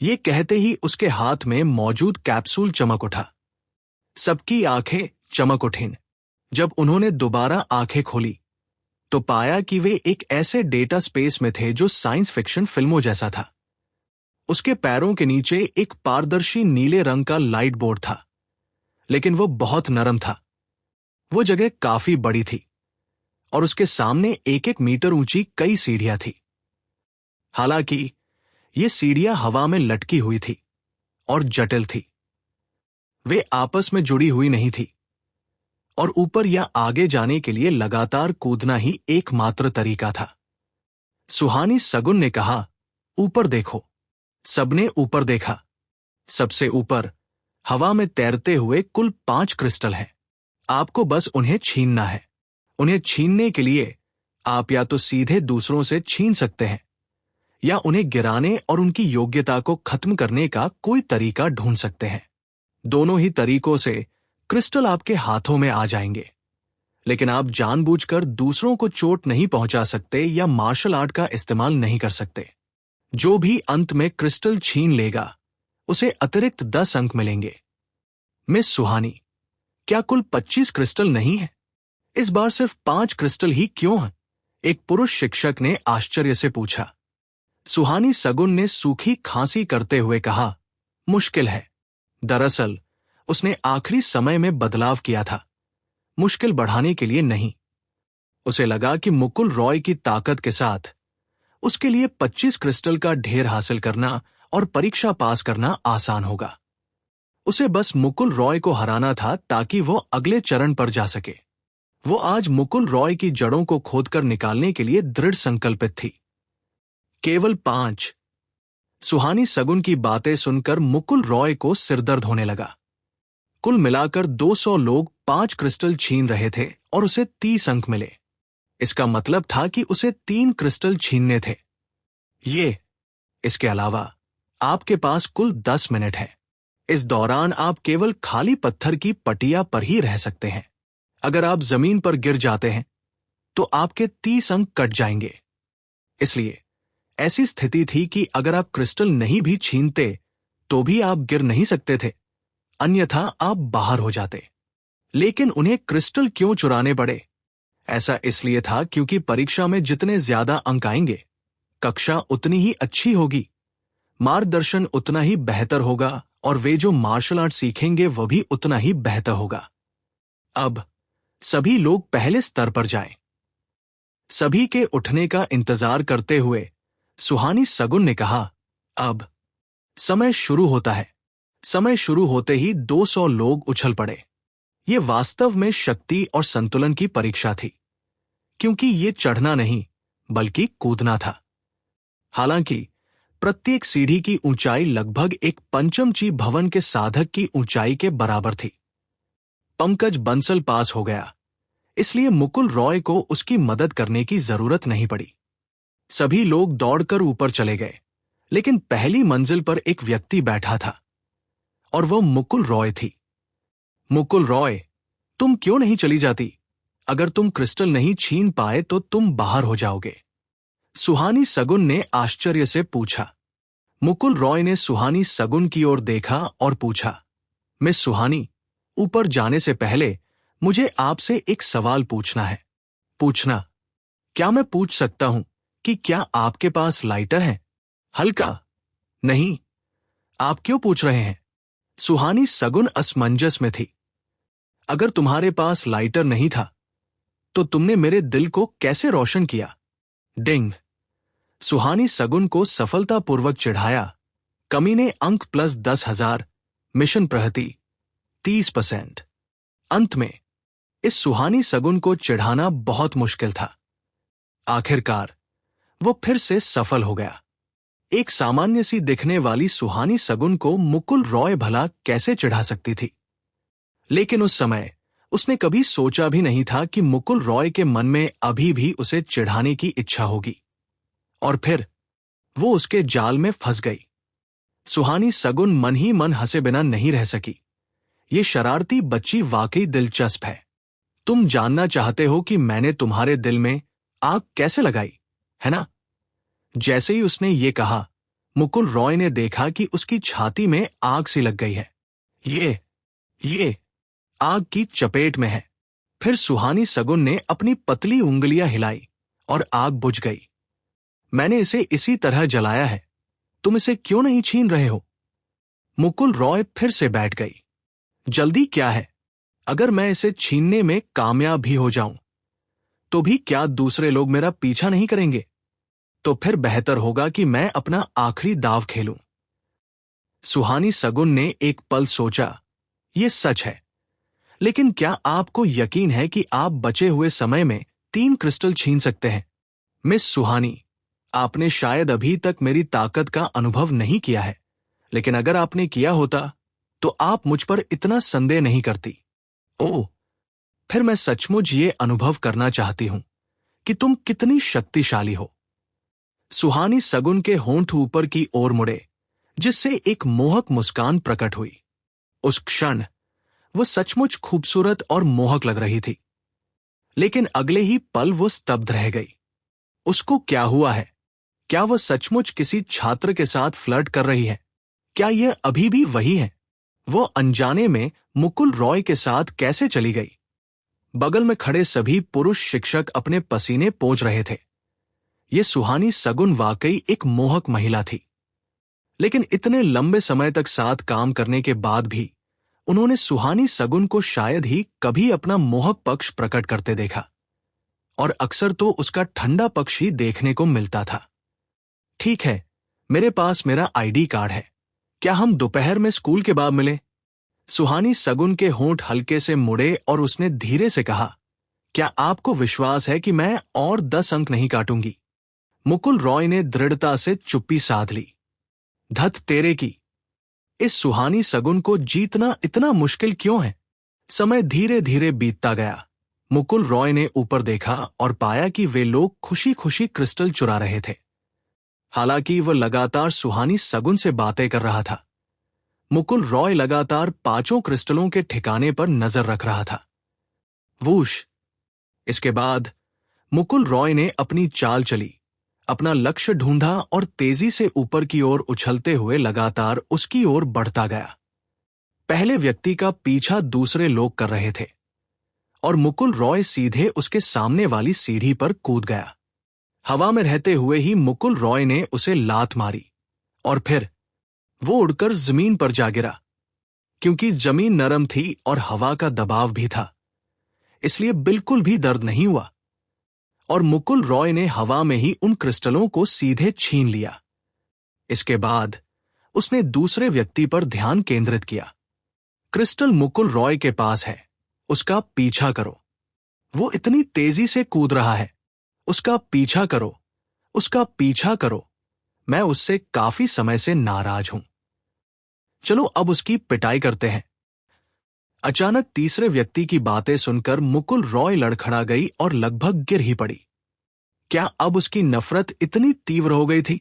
ये कहते ही उसके हाथ में मौजूद कैप्सूल चमक उठा। सबकी आंखें चमक उठीं। जब उन्होंने दोबारा आंखें खोली, तो पाया कि वे एक ऐसे डेटा स्पेस में थे जो साइंस फिक्शन फिल्मों जैसा था। उसके पैरों के नीचे एक पारदर्शी नीले रंग का लाइट बोर्ड था, लेकिन वो बहुत नरम था। वो जगह काफी बड़ी थी और उसके सामने 1-1 मीटर ऊंची कई सीढ़ियां थी। हालांकि ये सीढ़ियां हवा में लटकी हुई थी और जटिल थी। वे आपस में जुड़ी हुई नहीं थी और ऊपर या आगे जाने के लिए लगातार कूदना ही एकमात्र तरीका था। सुहानी सगुन ने कहा, ऊपर देखो। सबने ऊपर देखा। सबसे ऊपर हवा में तैरते हुए कुल 5 क्रिस्टल हैं। आपको बस उन्हें छीनना है। उन्हें छीनने के लिए आप या तो सीधे दूसरों से छीन सकते हैं, या उन्हें गिराने और उनकी योग्यता को खत्म करने का कोई तरीका ढूंढ सकते हैं। दोनों ही तरीकों से क्रिस्टल आपके हाथों में आ जाएंगे, लेकिन आप जानबूझकर दूसरों को चोट नहीं पहुंचा सकते या मार्शल आर्ट का इस्तेमाल नहीं कर सकते। जो भी अंत में क्रिस्टल छीन लेगा, उसे अतिरिक्त 10 अंक मिलेंगे। मिस सुहानी, क्या कुल 25 क्रिस्टल नहीं है? इस बार सिर्फ 5 क्रिस्टल ही क्यों हैं? एक पुरुष शिक्षक ने आश्चर्य से पूछा। सुहानी सगुन ने सूखी खांसी करते हुए कहा, मुश्किल है। दरअसल उसने आखिरी समय में बदलाव किया था, मुश्किल बढ़ाने के लिए नहीं। उसे लगा कि मुकुल रॉय की ताकत के साथ उसके लिए 25 क्रिस्टल का ढेर हासिल करना और परीक्षा पास करना आसान होगा। उसे बस मुकुल रॉय को हराना था ताकि वो अगले चरण पर जा सके। वो आज मुकुल रॉय की जड़ों को खोदकर निकालने के लिए दृढ़ संकल्पित थी। केवल 5। सुहानी सगुन की बातें सुनकर मुकुल रॉय को सिरदर्द होने लगा। कुल मिलाकर 200 लोग 5 क्रिस्टल छीन रहे थे और उसे 30 अंक मिले। इसका मतलब था कि उसे 3 क्रिस्टल छीनने थे। इसके अलावा आपके पास कुल 10 मिनट है। इस दौरान आप केवल खाली पत्थर की पटिया पर ही रह सकते हैं। अगर आप जमीन पर गिर जाते हैं, तो आपके 30 अंक कट जाएंगे। इसलिए ऐसी स्थिति थी कि अगर आप क्रिस्टल नहीं भी छीनते, तो भी आप गिर नहीं सकते थे, अन्यथा आप बाहर हो जाते। लेकिन उन्हें क्रिस्टल क्यों चुराने पड़े? ऐसा इसलिए था क्योंकि परीक्षा में जितने ज्यादा अंक आएंगे, कक्षा उतनी ही अच्छी होगी, मार्गदर्शन उतना ही बेहतर होगा और वे जो मार्शल आर्ट सीखेंगे वह भी उतना ही बेहतर होगा। अब सभी लोग पहले स्तर पर जाएं। सभी के उठने का इंतजार करते हुए सुहानी सगुन ने कहा, अब समय शुरू होता है। समय शुरू होते ही 200 लोग उछल पड़े। ये वास्तव में शक्ति और संतुलन की परीक्षा थी, क्योंकि ये चढ़ना नहीं बल्कि कूदना था। हालांकि प्रत्येक सीढ़ी की ऊंचाई लगभग एक पंचमची भवन के साधक की ऊंचाई के बराबर थी। पंकज बंसल पास हो गया, इसलिए मुकुल रॉय को उसकी मदद करने की जरूरत नहीं पड़ी। सभी लोग दौड़कर ऊपर चले गए, लेकिन पहली मंजिल पर एक व्यक्ति बैठा था, और वो मुकुल रॉय थी। मुकुल रॉय, तुम क्यों नहीं चली जाती? अगर तुम क्रिस्टल नहीं छीन पाए तो तुम बाहर हो जाओगे। सुहानी सगुन ने आश्चर्य से पूछा। मुकुल रॉय ने सुहानी सगुन की ओर देखा और पूछा, मिस सुहानी, ऊपर जाने से पहले मुझे आपसे एक सवाल पूछना है। पूछना? क्या मैं पूछ सकता हूं कि क्या आपके पास लाइटर है? हल्का? नहीं। आप क्यों पूछ रहे हैं? सुहानी सगुन असमंजस में थी। अगर तुम्हारे पास लाइटर नहीं था तो तुमने मेरे दिल को कैसे रोशन किया? डिंग। सुहानी सगुन को सफलतापूर्वक चिढ़ाया। कमीने अंक प्लस 10,000, मिशन प्रगति 30%। अंत में इस सुहानी सगुन को चिढ़ाना बहुत मुश्किल था। आखिरकार वो फिर से सफल हो गया। एक सामान्य सी दिखने वाली सुहानी सगुन को मुकुल रॉय भला कैसे चिढ़ा सकती थी? लेकिन उस समय उसने कभी सोचा भी नहीं था कि मुकुल रॉय के मन में अभी भी उसे चिढ़ाने की इच्छा होगी। और फिर वो उसके जाल में फंस गई। सुहानी सगुन मन ही मन हंसे बिना नहीं रह सकी। ये शरारती बच्ची वाकई दिलचस्प है। तुम जानना चाहते हो कि मैंने तुम्हारे दिल में आग कैसे लगाई, है ना? जैसे ही उसने ये कहा, मुकुल रॉय ने देखा कि उसकी छाती में आग सी लग गई है। ये आग की चपेट में है। फिर सुहानी सगुन ने अपनी पतली उंगलियां हिलाई और आग बुझ गई। मैंने इसे इसी तरह जलाया है, तुम इसे क्यों नहीं छीन रहे हो? मुकुल रॉय फिर से बैठ गई। जल्दी क्या है? अगर मैं इसे छीनने में कामयाब भी हो जाऊं तो भी क्या दूसरे लोग मेरा पीछा नहीं करेंगे? तो फिर बेहतर होगा कि मैं अपना आखिरी दांव खेलूं। सुहानी सगुन ने एक पल सोचा, यह सच है, लेकिन क्या आपको यकीन है कि आप बचे हुए समय में 3 क्रिस्टल छीन सकते हैं? मिस सुहानी, आपने शायद अभी तक मेरी ताकत का अनुभव नहीं किया है, लेकिन अगर आपने किया होता तो आप मुझ पर इतना संदेह नहीं करती। ओह, फिर मैं सचमुच ये अनुभव करना चाहती हूं कि तुम कितनी शक्तिशाली हो। सुहानी सगुन के होंठ ऊपर की ओर मुड़े, जिससे एक मोहक मुस्कान प्रकट हुई। उस क्षण वो सचमुच खूबसूरत और मोहक लग रही थी, लेकिन अगले ही पल वो स्तब्ध रह गई। उसको क्या हुआ है? क्या वह सचमुच किसी छात्र के साथ फ्लर्ट कर रही है? क्या यह अभी भी वही है? वो अनजाने में मुकुल रॉय के साथ कैसे चली गई? बगल में खड़े सभी पुरुष शिक्षक अपने पसीने पोंछ रहे थे। ये सुहानी सगुन वाकई एक मोहक महिला थी, लेकिन इतने लंबे समय तक साथ काम करने के बाद भी उन्होंने सुहानी सगुन को शायद ही कभी अपना मोहक पक्ष प्रकट करते देखा, और अक्सर तो उसका ठंडा पक्ष ही देखने को मिलता था। ठीक है, मेरे पास मेरा आईडी कार्ड है, क्या हम दोपहर में स्कूल के बाद मिलें? सुहानी सगुन के होंठ हल्के से मुड़े और उसने धीरे से कहा, क्या आपको विश्वास है कि मैं और 10 अंक नहीं काटूंगी? मुकुल रॉय ने दृढ़ता से चुप्पी साध ली। धत तेरे की, इस सुहानी सगुन को जीतना इतना मुश्किल क्यों है? समय धीरे धीरे बीतता गया। मुकुल रॉय ने ऊपर देखा और पाया कि वे लोग खुशी खुशी क्रिस्टल चुरा रहे थे। हालांकि वह लगातार सुहानी सगुन से बातें कर रहा था, मुकुल रॉय लगातार 5 क्रिस्टलों के ठिकाने पर नजर रख रहा था। वूश! इसके बाद मुकुल रॉय ने अपनी चाल चली, अपना लक्ष्य ढूंढा और तेजी से ऊपर की ओर उछलते हुए लगातार उसकी ओर बढ़ता गया। पहले व्यक्ति का पीछा दूसरे लोग कर रहे थे और मुकुल रॉय सीधे उसके सामने वाली सीढ़ी पर कूद गया। हवा में रहते हुए ही मुकुल रॉय ने उसे लात मारी और फिर वो उड़कर जमीन पर जा गिरा। क्योंकि जमीन नरम थी और हवा का दबाव भी था, इसलिए बिल्कुल भी दर्द नहीं हुआ और मुकुल रॉय ने हवा में ही उन क्रिस्टलों को सीधे छीन लिया। इसके बाद उसने दूसरे व्यक्ति पर ध्यान केंद्रित किया। क्रिस्टल मुकुल रॉय के पास है, उसका पीछा करो। वो इतनी तेजी से कूद रहा है, उसका पीछा करो, उसका पीछा करो। मैं उससे काफी समय से नाराज हूं। चलो अब उसकी पिटाई करते हैं। अचानक तीसरे व्यक्ति की बातें सुनकर मुकुल रॉय लड़खड़ा गई और लगभग गिर ही पड़ी। क्या अब उसकी नफरत इतनी तीव्र हो गई थी?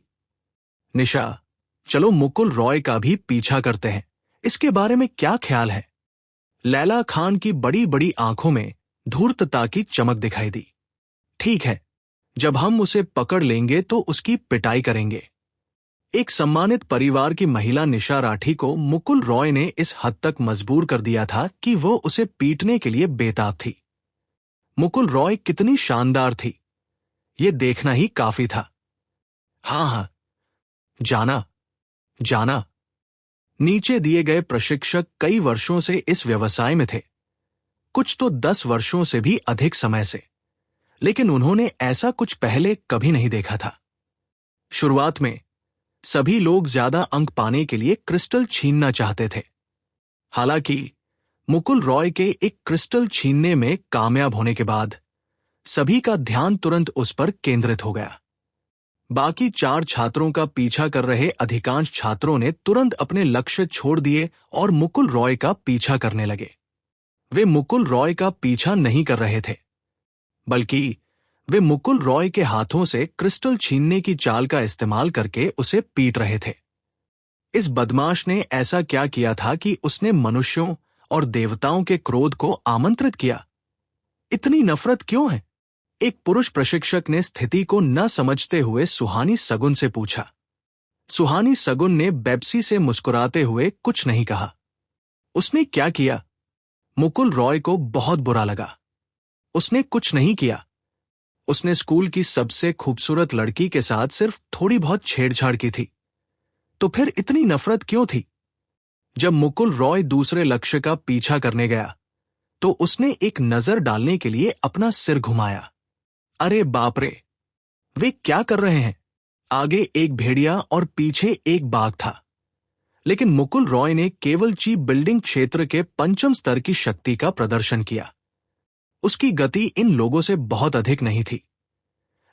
निशा, चलो मुकुल रॉय का भी पीछा करते हैं। इसके बारे में क्या ख्याल है? लैला खान की बड़ी बड़ी आंखों में धूर्तता की चमक दिखाई दी। ठीक है, जब हम उसे पकड़ लेंगे तो उसकी पिटाई करेंगे। एक सम्मानित परिवार की महिला निशा राठी को मुकुल रॉय ने इस हद तक मजबूर कर दिया था कि वो उसे पीटने के लिए बेताब थी। मुकुल रॉय कितनी शानदार थी, ये देखना ही काफी था। हाँ, जाना जाना। नीचे दिए गए प्रशिक्षक कई वर्षों से इस व्यवसाय में थे, कुछ तो 10 वर्षों से भी अधिक समय से, लेकिन उन्होंने ऐसा कुछ पहले कभी नहीं देखा था। शुरुआत में सभी लोग ज्यादा अंक पाने के लिए क्रिस्टल छीनना चाहते थे। हालांकि मुकुल रॉय के एक क्रिस्टल छीनने में कामयाब होने के बाद सभी का ध्यान तुरंत उस पर केंद्रित हो गया। बाकी 4 छात्रों का पीछा कर रहे अधिकांश छात्रों ने तुरंत अपने लक्ष्य छोड़ दिए और मुकुल रॉय का पीछा करने लगे। वे मुकुल रॉय का पीछा नहीं कर रहे थे, बल्कि वे मुकुल रॉय के हाथों से क्रिस्टल छीनने की चाल का इस्तेमाल करके उसे पीट रहे थे। इस बदमाश ने ऐसा क्या किया था कि उसने मनुष्यों और देवताओं के क्रोध को आमंत्रित किया? इतनी नफरत क्यों है? एक पुरुष प्रशिक्षक ने स्थिति को न समझते हुए सुहानी सगुन से पूछा। सुहानी सगुन ने बेब्सी से मुस्कुराते हुए कुछ नहीं कहा। उसने क्या किया? मुकुल रॉय को बहुत बुरा लगा। उसने कुछ नहीं किया। उसने स्कूल की सबसे खूबसूरत लड़की के साथ सिर्फ थोड़ी बहुत छेड़छाड़ की थी। तो फिर इतनी नफरत क्यों थी? जब मुकुल रॉय दूसरे लक्ष्य का पीछा करने गया तो उसने एक नजर डालने के लिए अपना सिर घुमाया। अरे बाप रे, वे क्या कर रहे हैं? आगे एक भेड़िया और पीछे एक बाघ था। लेकिन मुकुल रॉय ने केवल ची बिल्डिंग क्षेत्र के 5म स्तर की शक्ति का प्रदर्शन किया। उसकी गति इन लोगों से बहुत अधिक नहीं थी,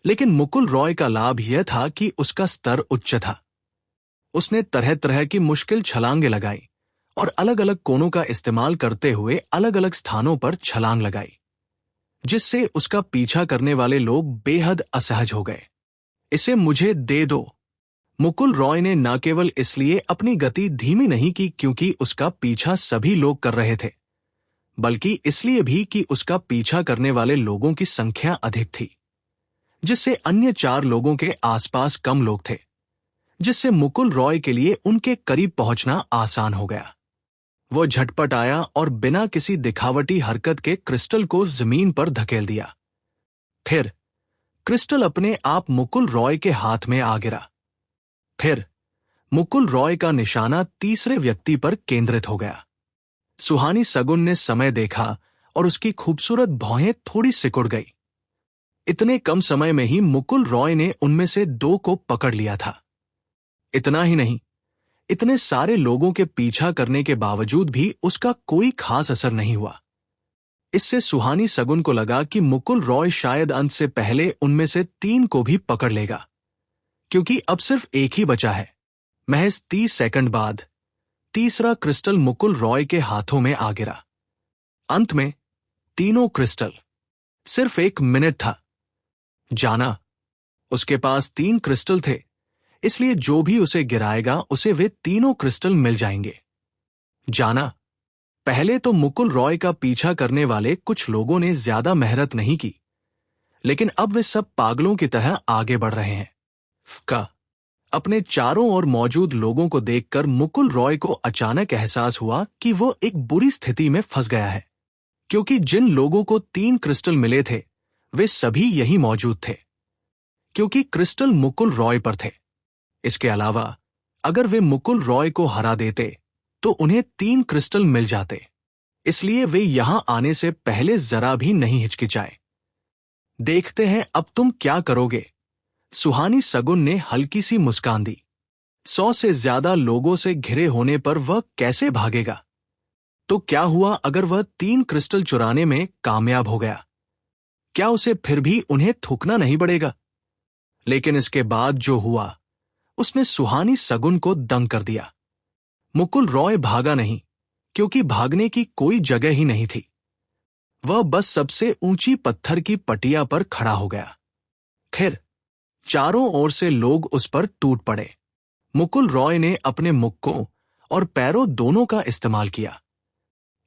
लेकिन मुकुल रॉय का लाभ यह था कि उसका स्तर उच्च था। उसने तरह तरह की मुश्किल छलांगें लगाई और अलग अलग कोनों का इस्तेमाल करते हुए अलग अलग स्थानों पर छलांग लगाई, जिससे उसका पीछा करने वाले लोग बेहद असहज हो गए। इसे मुझे दे दो। मुकुल रॉय ने न केवल इसलिए अपनी गति धीमी नहीं की क्योंकि उसका पीछा सभी लोग कर रहे थे, बल्कि इसलिए भी कि उसका पीछा करने वाले लोगों की संख्या अधिक थी, जिससे अन्य 4 लोगों के आसपास कम लोग थे, जिससे मुकुल रॉय के लिए उनके करीब पहुंचना आसान हो गया। वो झटपट आया और बिना किसी दिखावटी हरकत के क्रिस्टल को जमीन पर धकेल दिया। फिर क्रिस्टल अपने आप मुकुल रॉय के हाथ में आ गिरा। फिर मुकुल रॉय का निशाना तीसरे व्यक्ति पर केंद्रित हो गया। सुहानी सगुन ने समय देखा और उसकी खूबसूरत भौहें थोड़ी सिकुड़ गई। इतने कम समय में ही मुकुल रॉय ने उनमें से 2 को पकड़ लिया था। इतना ही नहीं, इतने सारे लोगों के पीछा करने के बावजूद भी उसका कोई खास असर नहीं हुआ। इससे सुहानी सगुन को लगा कि मुकुल रॉय शायद अंत से पहले उनमें से 3 को भी पकड़ लेगा, क्योंकि अब सिर्फ एक ही बचा है। महज 30 सेकंड बाद तीसरा क्रिस्टल मुकुल रॉय के हाथों में आ गिरा। अंत में तीनों क्रिस्टल। सिर्फ 1 मिनट था। जाना। उसके पास 3 क्रिस्टल थे, इसलिए जो भी उसे गिराएगा उसे वे तीनों क्रिस्टल मिल जाएंगे। जाना। पहले तो मुकुल रॉय का पीछा करने वाले कुछ लोगों ने ज्यादा मेहनत नहीं की, लेकिन अब वे सब पागलों की तरह आगे बढ़ रहे हैं। का अपने चारों ओर मौजूद लोगों को देखकर मुकुल रॉय को अचानक एहसास हुआ कि वो एक बुरी स्थिति में फंस गया है, क्योंकि जिन लोगों को 3 क्रिस्टल मिले थे वे सभी यहीं मौजूद थे, क्योंकि क्रिस्टल मुकुल रॉय पर थे। इसके अलावा अगर वे मुकुल रॉय को हरा देते तो उन्हें 3 क्रिस्टल मिल जाते, इसलिए वे यहां आने से पहले जरा भी नहीं हिचकिचाए। देखते हैं अब तुम क्या करोगे। सुहानी सगुन ने हल्की सी मुस्कान दी। 100 से ज्यादा लोगों से घिरे होने पर वह कैसे भागेगा? तो क्या हुआ अगर वह 3 क्रिस्टल चुराने में कामयाब हो गया? क्या उसे फिर भी उन्हें थूकना नहीं पड़ेगा? लेकिन इसके बाद जो हुआ, उसने सुहानी सगुन को दंग कर दिया। मुकुल रॉय भागा नहीं, क्योंकि भागने की कोई जगह ही नहीं थी। वह बस सबसे ऊंची पत्थर की पटिया पर खड़ा हो गया। खैर, चारों ओर से लोग उस पर टूट पड़े। मुकुल रॉय ने अपने मुक्कों और पैरों दोनों का इस्तेमाल किया।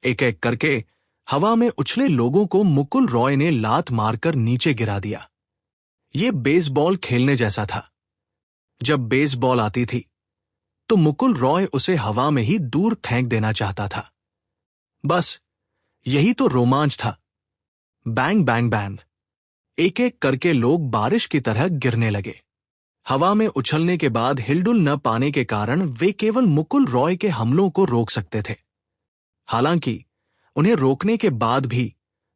एक एक करके हवा में उछले लोगों को मुकुल रॉय ने लात मारकर नीचे गिरा दिया। ये बेसबॉल खेलने जैसा था। जब बेसबॉल आती थी तो मुकुल रॉय उसे हवा में ही दूर फेंक देना चाहता था। बस यही तो रोमांच था। बैंग बैंग बैंग, एक एक करके लोग बारिश की तरह गिरने लगे। हवा में उछलने के बाद हिलडुल न पाने के कारण वे केवल मुकुल रॉय के हमलों को रोक सकते थे। हालांकि उन्हें रोकने के बाद भी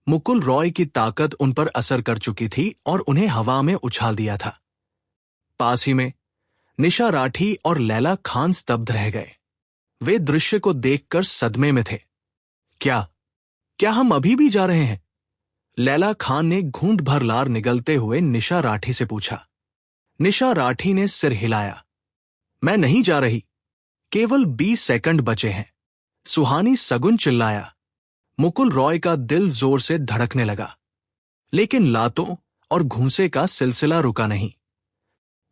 मुकुल रॉय की ताकत उन पर असर कर चुकी थी और उन्हें हवा में उछाल दिया था। पास ही में निशा राठी और लैला खान स्तब्ध रह गए। वे दृश्य को देखकर सदमे में थे। क्या क्या हम अभी भी जा रहे हैं? लैला खान ने घूंट भर लार निगलते हुए निशा राठी से पूछा। निशा राठी ने सिर हिलाया। मैं नहीं जा रही, केवल 20 सेकंड बचे हैं। सुहानी सगुन चिल्लाया। मुकुल रॉय का दिल जोर से धड़कने लगा, लेकिन लातों और घूंसे का सिलसिला रुका नहीं।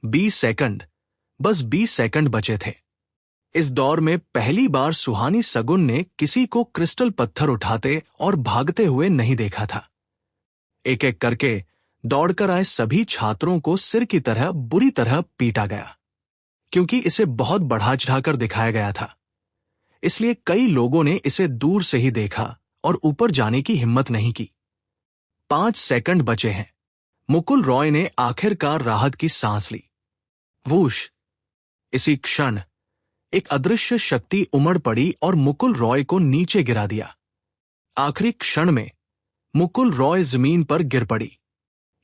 20 सेकंड, बस 20 सेकंड बचे थे। इस दौर में पहली बार सुहानी सगुन ने किसी को क्रिस्टल पत्थर उठाते और भागते हुए नहीं देखा था। एक एक करके दौड़कर आए सभी छात्रों को सिर की तरह बुरी तरह पीटा गया। क्योंकि इसे बहुत बढ़ा चढ़ाकर दिखाया गया था, इसलिए कई लोगों ने इसे दूर से ही देखा और ऊपर जाने की हिम्मत नहीं की। 5 सेकंड बचे हैं। मुकुल रॉय ने आखिरकार राहत की सांस ली। वूश! इसी क्षण एक अदृश्य शक्ति उमड़ पड़ी और मुकुल रॉय को नीचे गिरा दिया। आखिरी क्षण में मुकुल रॉय जमीन पर गिर पड़ी।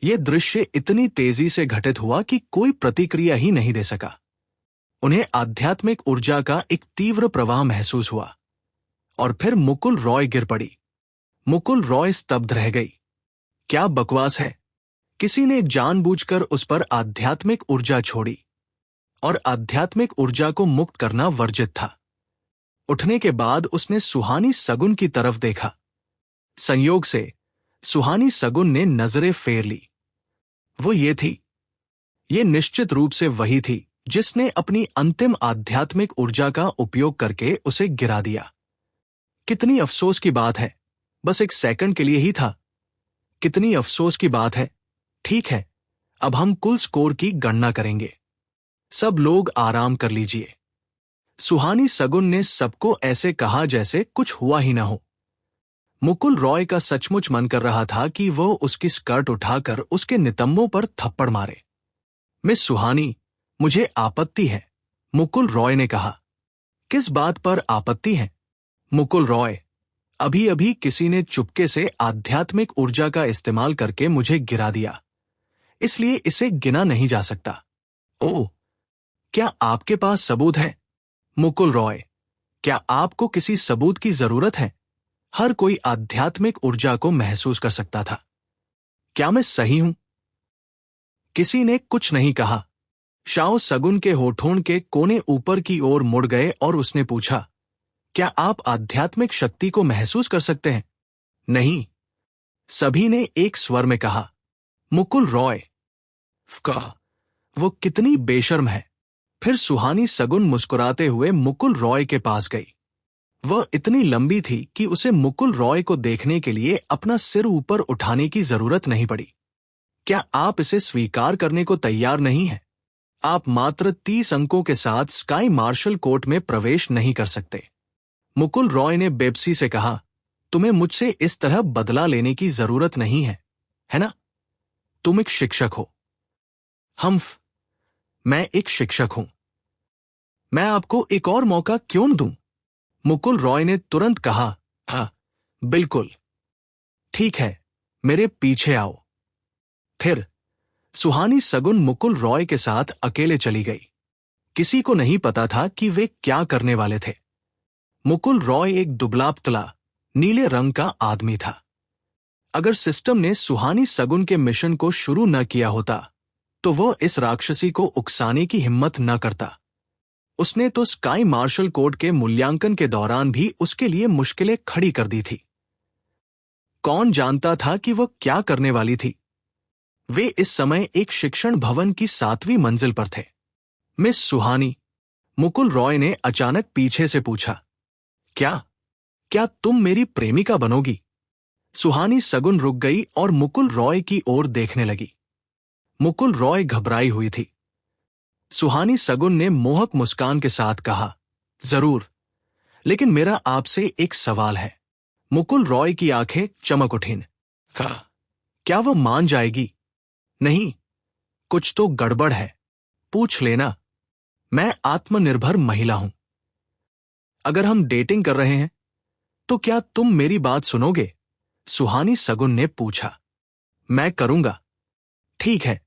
यह दृश्य इतनी तेजी से घटित हुआ कि कोई प्रतिक्रिया ही नहीं दे सका। उन्हें आध्यात्मिक ऊर्जा का एक तीव्र प्रवाह महसूस हुआ और फिर मुकुल रॉय गिर पड़ी। मुकुल रॉय स्तब्ध रह गई। क्या बकवास है! किसी ने जानबूझकर उस पर आध्यात्मिक ऊर्जा छोड़ी और आध्यात्मिक ऊर्जा को मुक्त करना वर्जित था। उठने के बाद उसने सुहानी सगुन की तरफ देखा। संयोग से सुहानी सगुन ने नजरें फेर ली। वो ये निश्चित रूप से वही थी जिसने अपनी अंतिम आध्यात्मिक ऊर्जा का उपयोग करके उसे गिरा दिया। कितनी अफसोस की बात है, बस 1 सेकंड के लिए ही था। कितनी अफसोस की बात है। ठीक है, अब हम कुल स्कोर की गणना करेंगे। सब लोग आराम कर लीजिए। सुहानी सगुन ने सबको ऐसे कहा जैसे कुछ हुआ ही ना हो। मुकुल रॉय का सचमुच मन कर रहा था कि वह उसकी स्कर्ट उठाकर उसके नितंबों पर थप्पड़ मारे। मिस सुहानी, मुझे आपत्ति है, मुकुल रॉय ने कहा। किस बात पर आपत्ति है? मुकुल रॉय, अभी अभी किसी ने चुपके से आध्यात्मिक ऊर्जा का इस्तेमाल करके मुझे गिरा दिया, इसलिए इसे गिना नहीं जा सकता। ओह, क्या आपके पास सबूत है? मुकुल रॉय, क्या आपको किसी सबूत की जरूरत है? हर कोई आध्यात्मिक ऊर्जा को महसूस कर सकता था। क्या मैं सही हूं? किसी ने कुछ नहीं कहा। शाओ सगुन के होठों के कोने ऊपर की ओर मुड़ गए और उसने पूछा, क्या आप आध्यात्मिक शक्ति को महसूस कर सकते हैं? नहीं, सभी ने एक स्वर में कहा। मुकुल रॉय का वो कितनी बेशर्म है। फिर सुहानी सगुन मुस्कुराते हुए मुकुल रॉय के पास गई। वह इतनी लंबी थी कि उसे मुकुल रॉय को देखने के लिए अपना सिर ऊपर उठाने की जरूरत नहीं पड़ी। क्या आप इसे स्वीकार करने को तैयार नहीं हैं? आप मात्र 30 अंकों के साथ स्काई मार्शल कोर्ट में प्रवेश नहीं कर सकते। मुकुल रॉय ने बेबसी से कहा, तुम्हें मुझसे इस तरह बदला लेने की जरूरत नहीं है ना? तुम एक शिक्षक हो। मैं एक शिक्षक हूं। मैं आपको एक और मौका क्यों न दूं? मुकुल रॉय ने तुरंत कहा, हाँ, बिल्कुल। ठीक है, मेरे पीछे आओ। फिर सुहानी सगुन मुकुल रॉय के साथ अकेले चली गई। किसी को नहीं पता था कि वे क्या करने वाले थे। मुकुल रॉय एक दुबला-पतला, नीले रंग का आदमी था। अगर सिस्टम ने सुहानी सगुन के मिशन को शुरू न किया होता, तो वह इस राक्षसी को उकसाने की हिम्मत न करता। उसने तो स्काई मार्शल कोड के मूल्यांकन के दौरान भी उसके लिए मुश्किलें खड़ी कर दी थी। कौन जानता था कि वह क्या करने वाली थी? वे इस समय एक शिक्षण भवन की 7वीं मंजिल पर थे। मिस सुहानी, मुकुल रॉय ने अचानक पीछे से पूछा, क्या क्या तुम मेरी प्रेमिका बनोगी? सुहानी सगुन रुक गई और मुकुल रॉय की ओर देखने लगी। मुकुल रॉय घबराई हुई थी। सुहानी सगुन ने मोहक मुस्कान के साथ कहा, जरूर, लेकिन मेरा आपसे एक सवाल है। मुकुल रॉय की आंखें चमक उठीं। क्या वह मान जाएगी? नहीं, कुछ तो गड़बड़ है। पूछ लेना। मैं आत्मनिर्भर महिला हूं। अगर हम डेटिंग कर रहे हैं, तो क्या तुम मेरी बात सुनोगे? सुहानी सगुन ने पूछा। मैं करूंगा। ठीक है,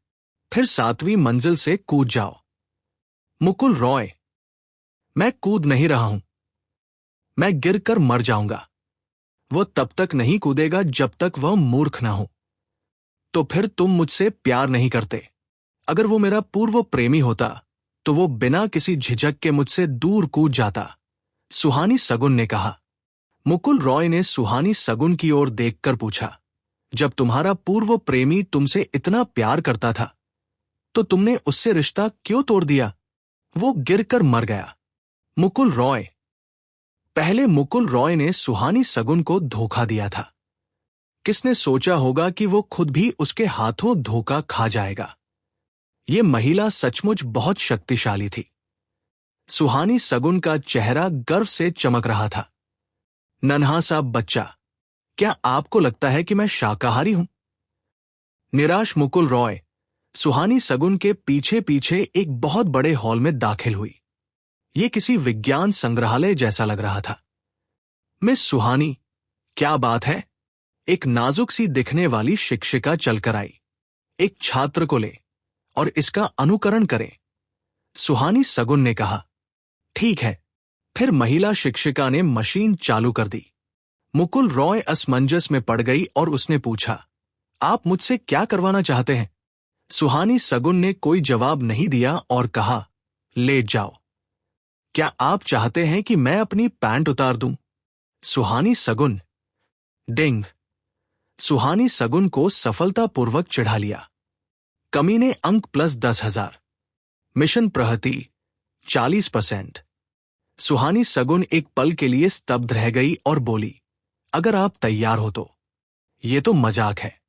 फिर 7वीं मंजिल से कूद जाओ। मुकुल रॉय, मैं कूद नहीं रहा हूं। मैं गिरकर मर जाऊंगा। वह तब तक नहीं कूदेगा जब तक वह मूर्ख ना हो। तो फिर तुम मुझसे प्यार नहीं करते। अगर वो मेरा पूर्व प्रेमी होता, तो वो बिना किसी झिझक के मुझसे दूर कूद जाता, सुहानी सगुन ने कहा। मुकुल रॉय ने सुहानी सगुन की ओर देखकर पूछा, जब तुम्हारा पूर्व प्रेमी तुमसे इतना प्यार करता था, तो तुमने उससे रिश्ता क्यों तोड़ दिया? वो गिरकर मर गया। मुकुल रॉय। पहले मुकुल रॉय ने सुहानी सगुन को धोखा दिया था। किसने सोचा होगा कि वो खुद भी उसके हाथों धोखा खा जाएगा? ये महिला सचमुच बहुत शक्तिशाली थी। सुहानी सगुन का चेहरा गर्व से चमक रहा था। नन्हा सा बच्चा, क्या आपको लगता है कि मैं शाकाहारी हूं? निराश मुकुल रॉय सुहानी सगुन के पीछे पीछे एक बहुत बड़े हॉल में दाखिल हुई। ये किसी विज्ञान संग्रहालय जैसा लग रहा था। मिस सुहानी, क्या बात है? एक नाजुक सी दिखने वाली शिक्षिका चलकर आई। एक छात्र को ले और इसका अनुकरण करें, सुहानी सगुन ने कहा। ठीक है। फिर महिला शिक्षिका ने मशीन चालू कर दी। मुकुल रॉय असमंजस में पड़ गई और उसने पूछा, आप मुझसे क्या करवाना चाहते हैं? सुहानी सगुन ने कोई जवाब नहीं दिया और कहा, लेट जाओ। क्या आप चाहते हैं कि मैं अपनी पैंट उतार दूं? सुहानी सगुन। डिंग। सुहानी सगुन को सफलतापूर्वक चढ़ा लिया। कमीने अंक प्लस 10,000। मिशन प्रगति 40%। सुहानी सगुन एक पल के लिए स्तब्ध रह गई और बोली, अगर आप तैयार हो तो। ये तो मजाक है।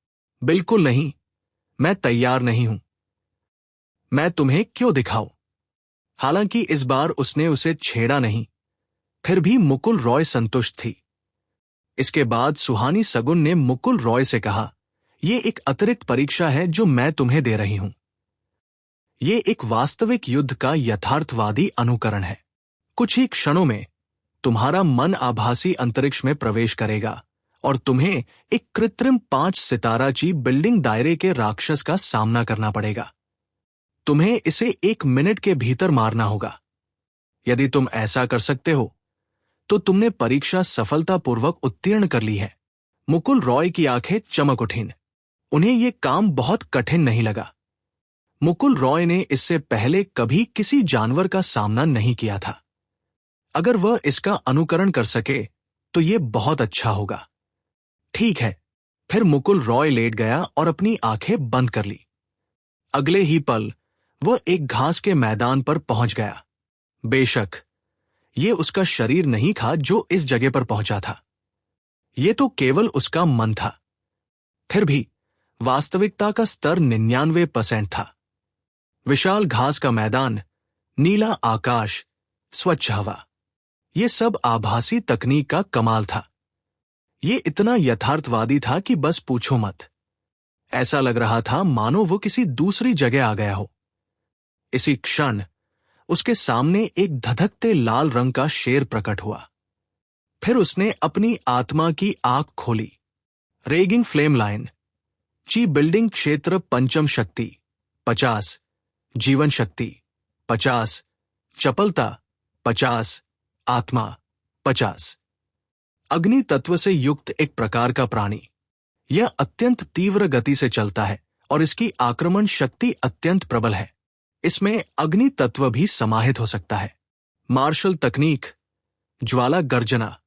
बिल्कुल नहीं, मैं तैयार नहीं हूं। मैं तुम्हें क्यों दिखाऊं? हालांकि इस बार उसने उसे छेड़ा नहीं, फिर भी मुकुल रॉय संतुष्ट थी। इसके बाद सुहानी सगुन ने मुकुल रॉय से कहा, यह एक अतिरिक्त परीक्षा है जो मैं तुम्हें दे रही हूं। ये एक वास्तविक युद्ध का यथार्थवादी अनुकरण है। कुछ ही क्षणों में तुम्हारा मन आभासी अंतरिक्ष में प्रवेश करेगा और तुम्हें एक कृत्रिम 5 सिताराची बिल्डिंग दायरे के राक्षस का सामना करना पड़ेगा। तुम्हें इसे 1 मिनट के भीतर मारना होगा। यदि तुम ऐसा कर सकते हो, तो तुमने परीक्षा सफलतापूर्वक उत्तीर्ण कर ली है। मुकुल रॉय की आंखें चमक उठीं। उन्हें यह काम बहुत कठिन नहीं लगा। मुकुल रॉय ने इससे पहले कभी किसी जानवर का सामना नहीं किया था। अगर वह इसका अनुकरण कर सके, तो यह बहुत अच्छा होगा। ठीक है। फिर मुकुल रॉय लेट गया और अपनी आंखें बंद कर ली। अगले ही पल वह एक घास के मैदान पर पहुंच गया। बेशक, यह उसका शरीर नहीं था जो इस जगह पर पहुंचा था। यह तो केवल उसका मन था। फिर भी वास्तविकता का स्तर 99% था। विशाल घास का मैदान, नीला आकाश, स्वच्छ हवा, यह सब आभासी तकनीक का कमाल था। यह इतना यथार्थवादी था कि बस पूछो मत। ऐसा लग रहा था मानो वो किसी दूसरी जगह आ गया हो। इसी क्षण उसके सामने एक धधकते लाल रंग का शेर प्रकट हुआ। फिर उसने अपनी आत्मा की आंख खोली। रेगिंग फ्लेम लाइन, ची बिल्डिंग क्षेत्र पंचम शक्ति 50, जीवन शक्ति 50, चपलता 50, आत्मा 50। अग्नि तत्व से युक्त एक प्रकार का प्राणी। यह अत्यंत तीव्र गति से चलता है और इसकी आक्रमण शक्ति अत्यंत प्रबल है। इसमें अग्नि तत्व भी समाहित हो सकता है। मार्शल तकनीक, ज्वाला गर्जना,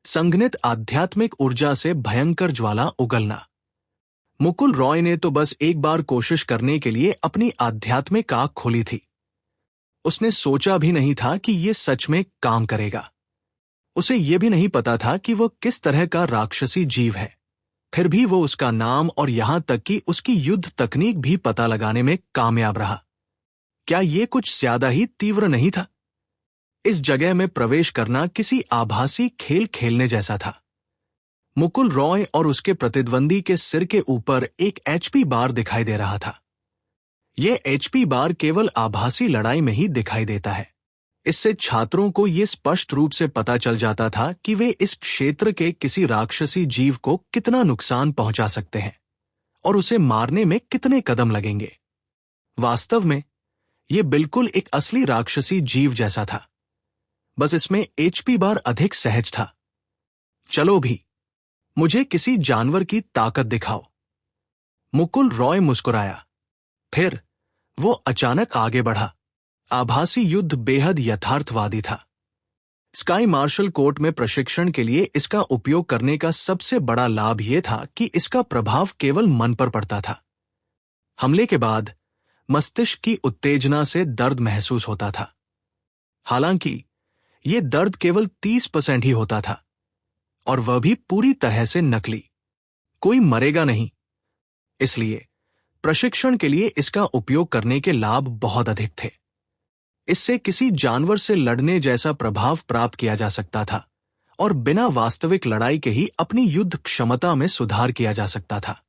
संघनित आध्यात्मिक ऊर्जा से भयंकर ज्वाला उगलना। मुकुल रॉय ने तो बस एक बार कोशिश करने के लिए अपनी आध्यात्मिक आंख खोली थी। उसने सोचा भी नहीं था कि यह सच में काम करेगा। उसे यह भी नहीं पता था कि वह किस तरह का राक्षसी जीव है। फिर भी वो उसका नाम और यहां तक कि उसकी युद्ध तकनीक भी पता लगाने में कामयाब रहा। क्या यह कुछ ज्यादा ही तीव्र नहीं था? इस जगह में प्रवेश करना किसी आभासी खेल खेलने जैसा था। मुकुल रॉय और उसके प्रतिद्वंदी के सिर के ऊपर एक एचपी बार दिखाई दे रहा था। यह एचपी बार केवल आभासी लड़ाई में ही दिखाई देता है। इससे छात्रों को यह स्पष्ट रूप से पता चल जाता था कि वे इस क्षेत्र के किसी राक्षसी जीव को कितना नुकसान पहुंचा सकते हैं और उसे मारने में कितने कदम लगेंगे। वास्तव में यह बिल्कुल एक असली राक्षसी जीव जैसा था, बस इसमें एचपी बार अधिक सहज था। चलो भी, मुझे किसी जानवर की ताकत दिखाओ। मुकुल रॉय मुस्कुराया। फिर वो अचानक आगे बढ़ा। आभासी युद्ध बेहद यथार्थवादी था। स्काई मार्शल कोर्ट में प्रशिक्षण के लिए इसका उपयोग करने का सबसे बड़ा लाभ यह था कि इसका प्रभाव केवल मन पर पड़ता था। हमले के बाद मस्तिष्क की उत्तेजना से दर्द महसूस होता था। हालांकि यह दर्द केवल 30% ही होता था, और वह भी पूरी तरह से नकली। कोई मरेगा नहीं। इसलिए प्रशिक्षण के लिए इसका उपयोग करने के लाभ बहुत अधिक थे। इससे किसी जानवर से लड़ने जैसा प्रभाव प्राप्त किया जा सकता था और बिना वास्तविक लड़ाई के ही अपनी युद्ध क्षमता में सुधार किया जा सकता था।